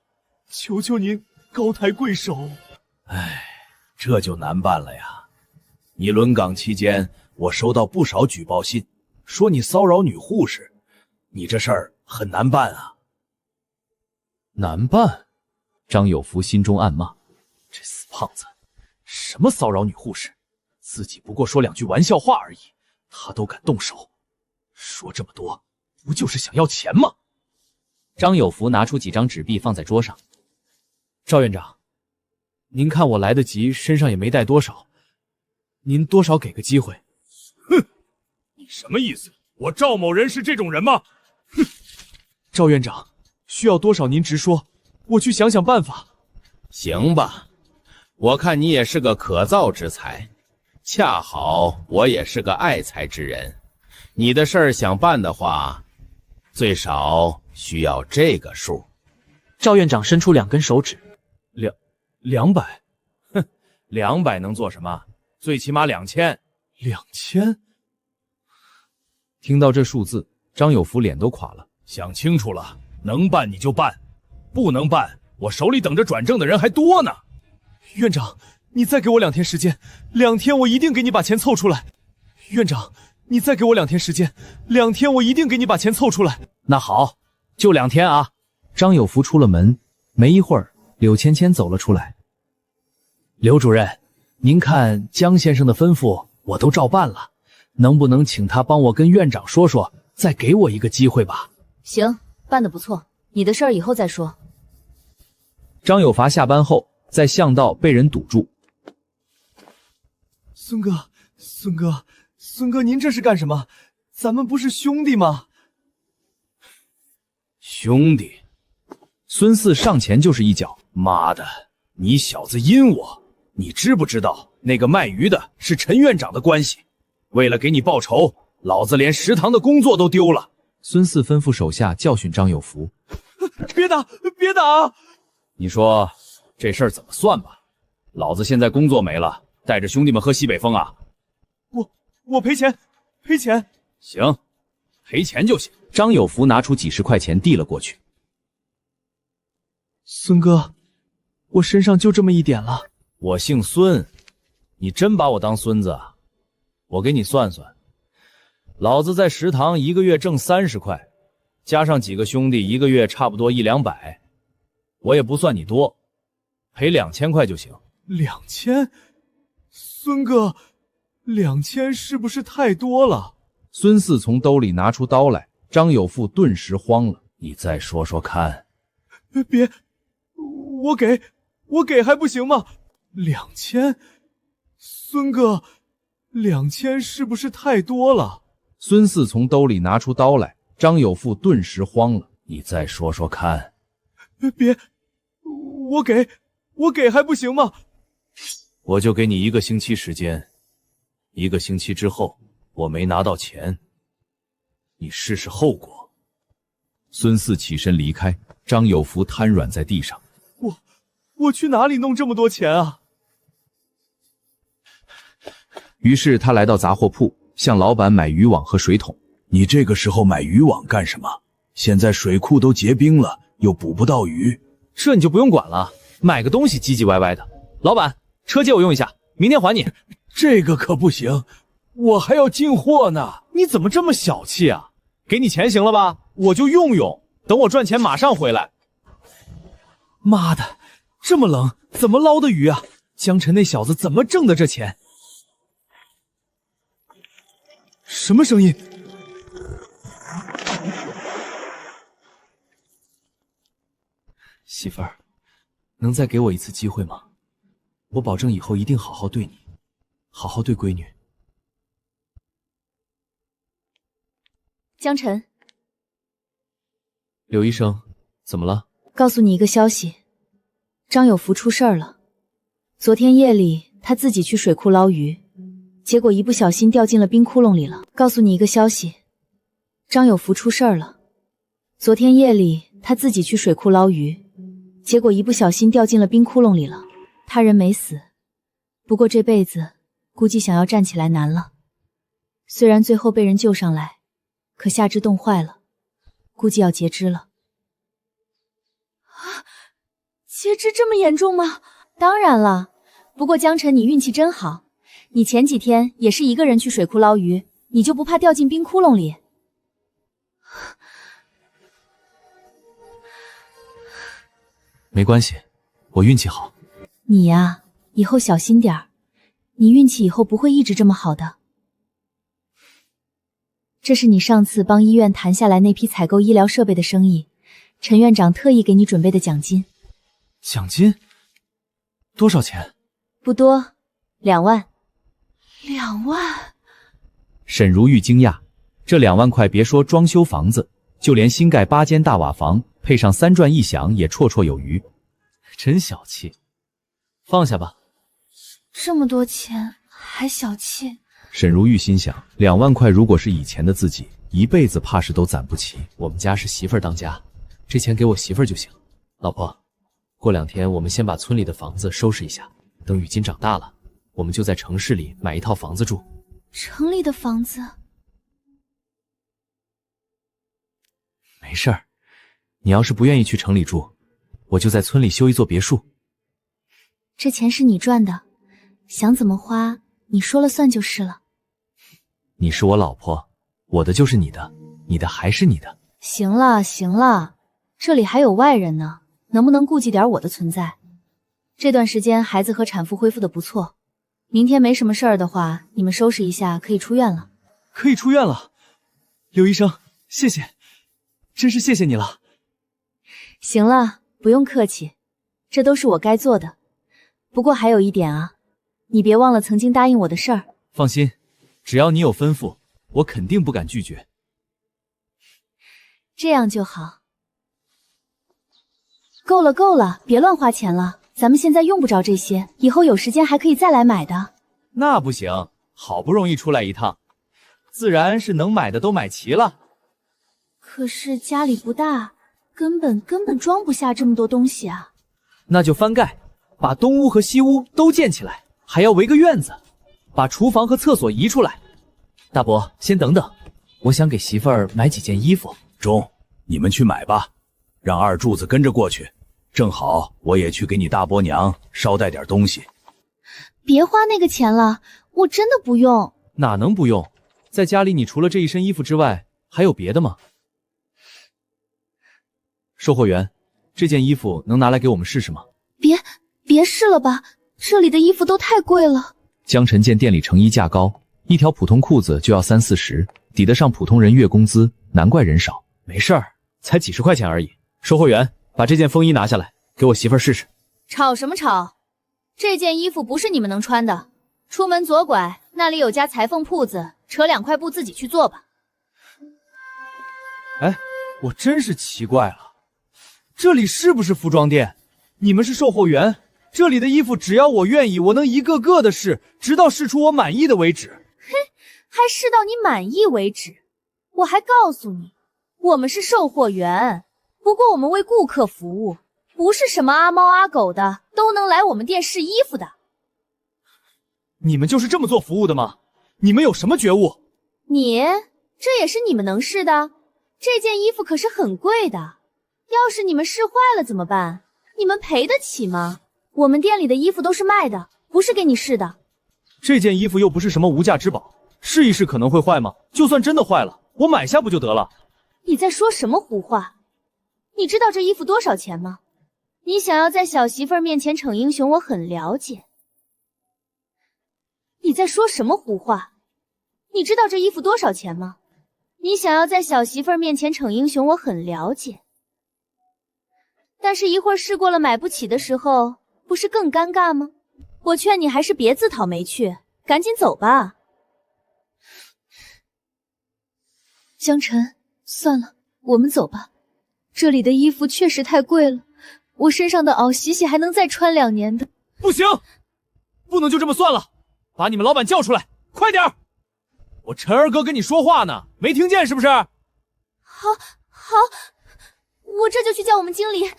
求求您高抬贵手。唉，这就难办了呀。你轮岗期间，我收到不少举报信，说你骚扰女护士，你这事儿很难办啊。难办？张有福心中暗骂，这死胖子，什么骚扰女护士，自己不过说2句玩笑话而已，他都敢动手，说这么多，不就是想要钱吗？张有福拿出几张纸币放在桌上。赵院长，您看我来得及，身上也没带多少，您多少给个机会。哼，你什么意思？我赵某人是这种人吗？哼，赵院长，需要多少您直说，我去想想办法。行吧，我看你也是个可造之才，恰好我也是个爱财之人，你的事儿想办的话，最少需要这个数。赵院长伸出2根手指，200。哼，200能做什么？最起码2000。2000？听到这数字，张有福脸都垮了。想清楚了，能办你就办，不能办，我手里等着转正的人还多呢。院长，你再给我2天时间，2天我一定给你把钱凑出来。院长，你再给我2天时间，2天我一定给你把钱凑出来。那好，就2天啊。张有福出了门，没一会儿，柳芊芊走了出来。刘主任，您看江先生的吩咐我都照办了，能不能请他帮我跟院长说说，再给我一个机会吧？行，办得不错，你的事儿以后再说。张有发下班后，在巷道被人堵住。孙哥，您这是干什么？咱们不是兄弟吗？兄弟？孙四上前就是一脚。妈的，你小子阴我！你知不知道那个卖鱼的是陈院长的关系？为了给你报仇，老子连食堂的工作都丢了。孙四吩咐手下教训张有福：“别打！你说这事儿怎么算吧？老子现在工作没了，带着兄弟们喝西北风啊！我赔钱。行，赔钱就行。”张有福拿出几10块钱递了过去。孙哥，我身上就这么一点了。我姓孙，你真把我当孙子啊？我给你算算，老子在食堂1个月挣30块，加上几个兄弟1个月差不多100-200，我也不算你多，赔2000块就行。2000？孙哥，2000是不是太多了？孙四从兜里拿出刀来，张有福顿时慌了。你再说说看。别，我给还不行吗？2000？孙哥，2000是不是太多了？孙四从兜里拿出刀来，张有福顿时慌了。你再说说看。别，我给还不行吗？我就给你1个星期时间，1个星期之后我没拿到钱，你试试后果。孙四起身离开，张有福瘫软在地上。我去哪里弄这么多钱啊？于是他来到杂货铺，向老板买渔网和水桶。你这个时候买渔网干什么？现在水库都结冰了，又捕不到鱼。这你就不用管了，买个东西唧唧歪歪的。老板，车借我用一下，明天还你。这个可不行，我还要进货呢。你怎么这么小气啊？给你钱行了吧？我就用，等我赚钱马上回来。妈的，这么冷，怎么捞的鱼啊？江晨那小子怎么挣的这钱？什么声音？媳妇儿，能再给我一次机会吗？我保证以后一定好好对你。好好对闺女。江晨，柳医生，怎么了？告诉你一个消息，张有福出事儿了。昨天夜里他自己去水库捞鱼，结果一不小心掉进了冰窟窿里了。告诉你一个消息，张有福出事儿了。昨天夜里他自己去水库捞鱼，结果一不小心掉进了冰窟窿里了。他人没死，不过这辈子估计想要站起来难了。虽然最后被人救上来，可下肢冻坏了，估计要截肢了。啊，截肢这么严重吗？当然了，不过江晨你运气真好，你前几天也是一个人去水库捞鱼，你就不怕掉进冰窟窿里？没关系，我运气好。你呀，以后小心点儿，你运气以后不会一直这么好的。这是你上次帮医院谈下来那批采购医疗设备的生意，陈院长特意给你准备的奖金。奖金？多少钱？不多，2万。2万？沈如玉惊讶，这2万块别说装修房子，就连新盖8间大瓦房，配上3转1响也绰绰有余。真小气，放下吧。这么多钱还小气？沈如玉心想，2万块如果是以前的自己，一辈子怕是都攒不齐。我们家是媳妇儿当家，这钱给我媳妇儿就行。老婆，过2天我们先把村里的房子收拾一下，等雨金长大了，我们就在城市里买一套房子住。城里的房子？没事儿，你要是不愿意去城里住，我就在村里修一座别墅。这钱是你赚的，想怎么花，你说了算就是了。你是我老婆，我的就是你的，你的还是你的。行了行了，这里还有外人呢，能不能顾及点我的存在？这段时间孩子和产妇恢复的不错，明天没什么事儿的话，你们收拾一下可以出院了。可以出院了，刘医生，谢谢，真是谢谢你了。行了，不用客气，这都是我该做的。不过还有一点啊，你别忘了曾经答应我的事儿。放心，只要你有吩咐，我肯定不敢拒绝。这样就好。够了够了，别乱花钱了，咱们现在用不着这些，以后有时间还可以再来买的。那不行，好不容易出来一趟，自然是能买的都买齐了。可是家里不大，根本装不下这么多东西啊。那就翻盖，把东屋和西屋都建起来，还要围个院子，把厨房和厕所移出来。大伯，先等等，我想给媳妇儿买几件衣服。中，你们去买吧，让二柱子跟着过去，正好我也去给你大伯娘捎带点东西。别花那个钱了，我真的不用。哪能不用？在家里你除了这一身衣服之外，还有别的吗？售货员，这件衣服能拿来给我们试试吗？别试了吧，这里的衣服都太贵了。江晨见店里成衣价高，一条普通裤子就要30-40，抵得上普通人月工资，难怪人少。没事儿，才几十块钱而已。售货员，把这件风衣拿下来，给我媳妇儿试试。吵什么吵？这件衣服不是你们能穿的，出门左拐，那里有家裁缝铺子，扯2块布自己去做吧。哎，我真是奇怪了，这里是不是服装店？你们是售货员，这里的衣服只要我愿意，我能一个个的试，直到试出我满意的为止。嘿，还试到你满意为止？我还告诉你，我们是售货员，不过我们为顾客服务，不是什么阿猫阿狗的都能来我们店试衣服的。你们就是这么做服务的吗？你们有什么觉悟？这也是你们能试的？这件衣服可是很贵的，要是你们试坏了怎么办？你们赔得起吗？我们店里的衣服都是卖的，不是给你试的。这件衣服又不是什么无价之宝，试一试可能会坏吗？就算真的坏了，我买下不就得了？你在说什么胡话？你知道这衣服多少钱吗？你想要在小媳妇儿面前逞英雄，我很了解。你在说什么胡话？你知道这衣服多少钱吗？你想要在小媳妇儿面前逞英雄，我很了解。但是一会儿试过了买不起的时候，不是更尴尬吗？我劝你还是别自讨没趣，赶紧走吧。江晨，算了，我们走吧。这里的衣服确实太贵了，我身上的袄洗洗还能再穿2年的。不行，不能就这么算了，把你们老板叫出来，快点儿！我陈儿哥跟你说话呢，没听见是不是？好，我这就去叫我们经理。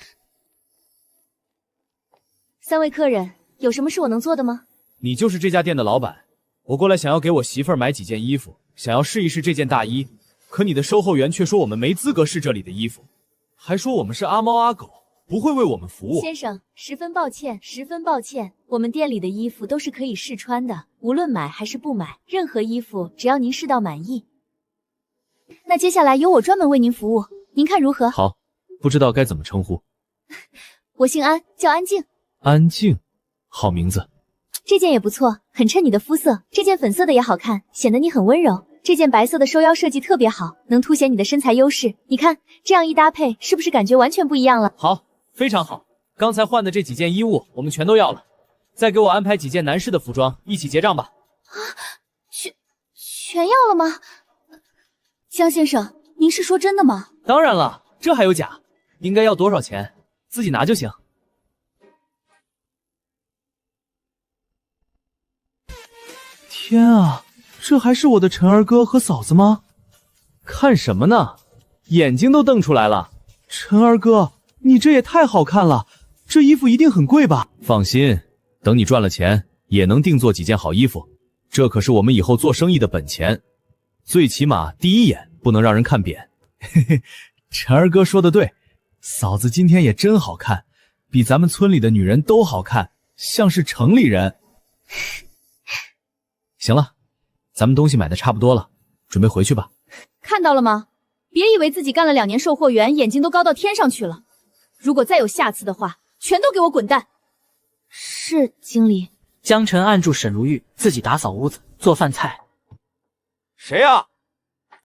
3位客人，有什么是我能做的吗？你就是这家店的老板，我过来想要给我媳妇儿买几件衣服，想要试一试这件大衣，可你的售后员却说我们没资格试这里的衣服，还说我们是阿猫阿狗，不会为我们服务。先生，十分抱歉，我们店里的衣服都是可以试穿的，无论买还是不买，任何衣服只要您试到满意。那接下来由我专门为您服务，您看如何？好，不知道该怎么称呼。我姓安，叫安静。安静，好名字。这件也不错，很衬你的肤色。这件粉色的也好看，显得你很温柔。这件白色的收腰设计特别好，能凸显你的身材优势。你看，这样一搭配，是不是感觉完全不一样了？好，非常好。刚才换的这几件衣物，我们全都要了。再给我安排几件男士的服装，一起结账吧。啊，全要了吗？江先生，您是说真的吗？当然了，这还有假？应该要多少钱，自己拿就行。天啊，这还是我的陈儿哥和嫂子吗？看什么呢？眼睛都瞪出来了。陈儿哥，你这也太好看了，这衣服一定很贵吧？放心，等你赚了钱，也能定做几件好衣服。这可是我们以后做生意的本钱，最起码第一眼不能让人看扁。嘿嘿，陈儿哥说的对，嫂子今天也真好看，比咱们村里的女人都好看，像是城里人。行了，咱们东西买的差不多了，准备回去吧。看到了吗？别以为自己干了2年售货员，眼睛都高到天上去了。如果再有下次的话，全都给我滚蛋！是，经理。江晨按住沈如玉，自己打扫屋子、做饭菜。谁呀？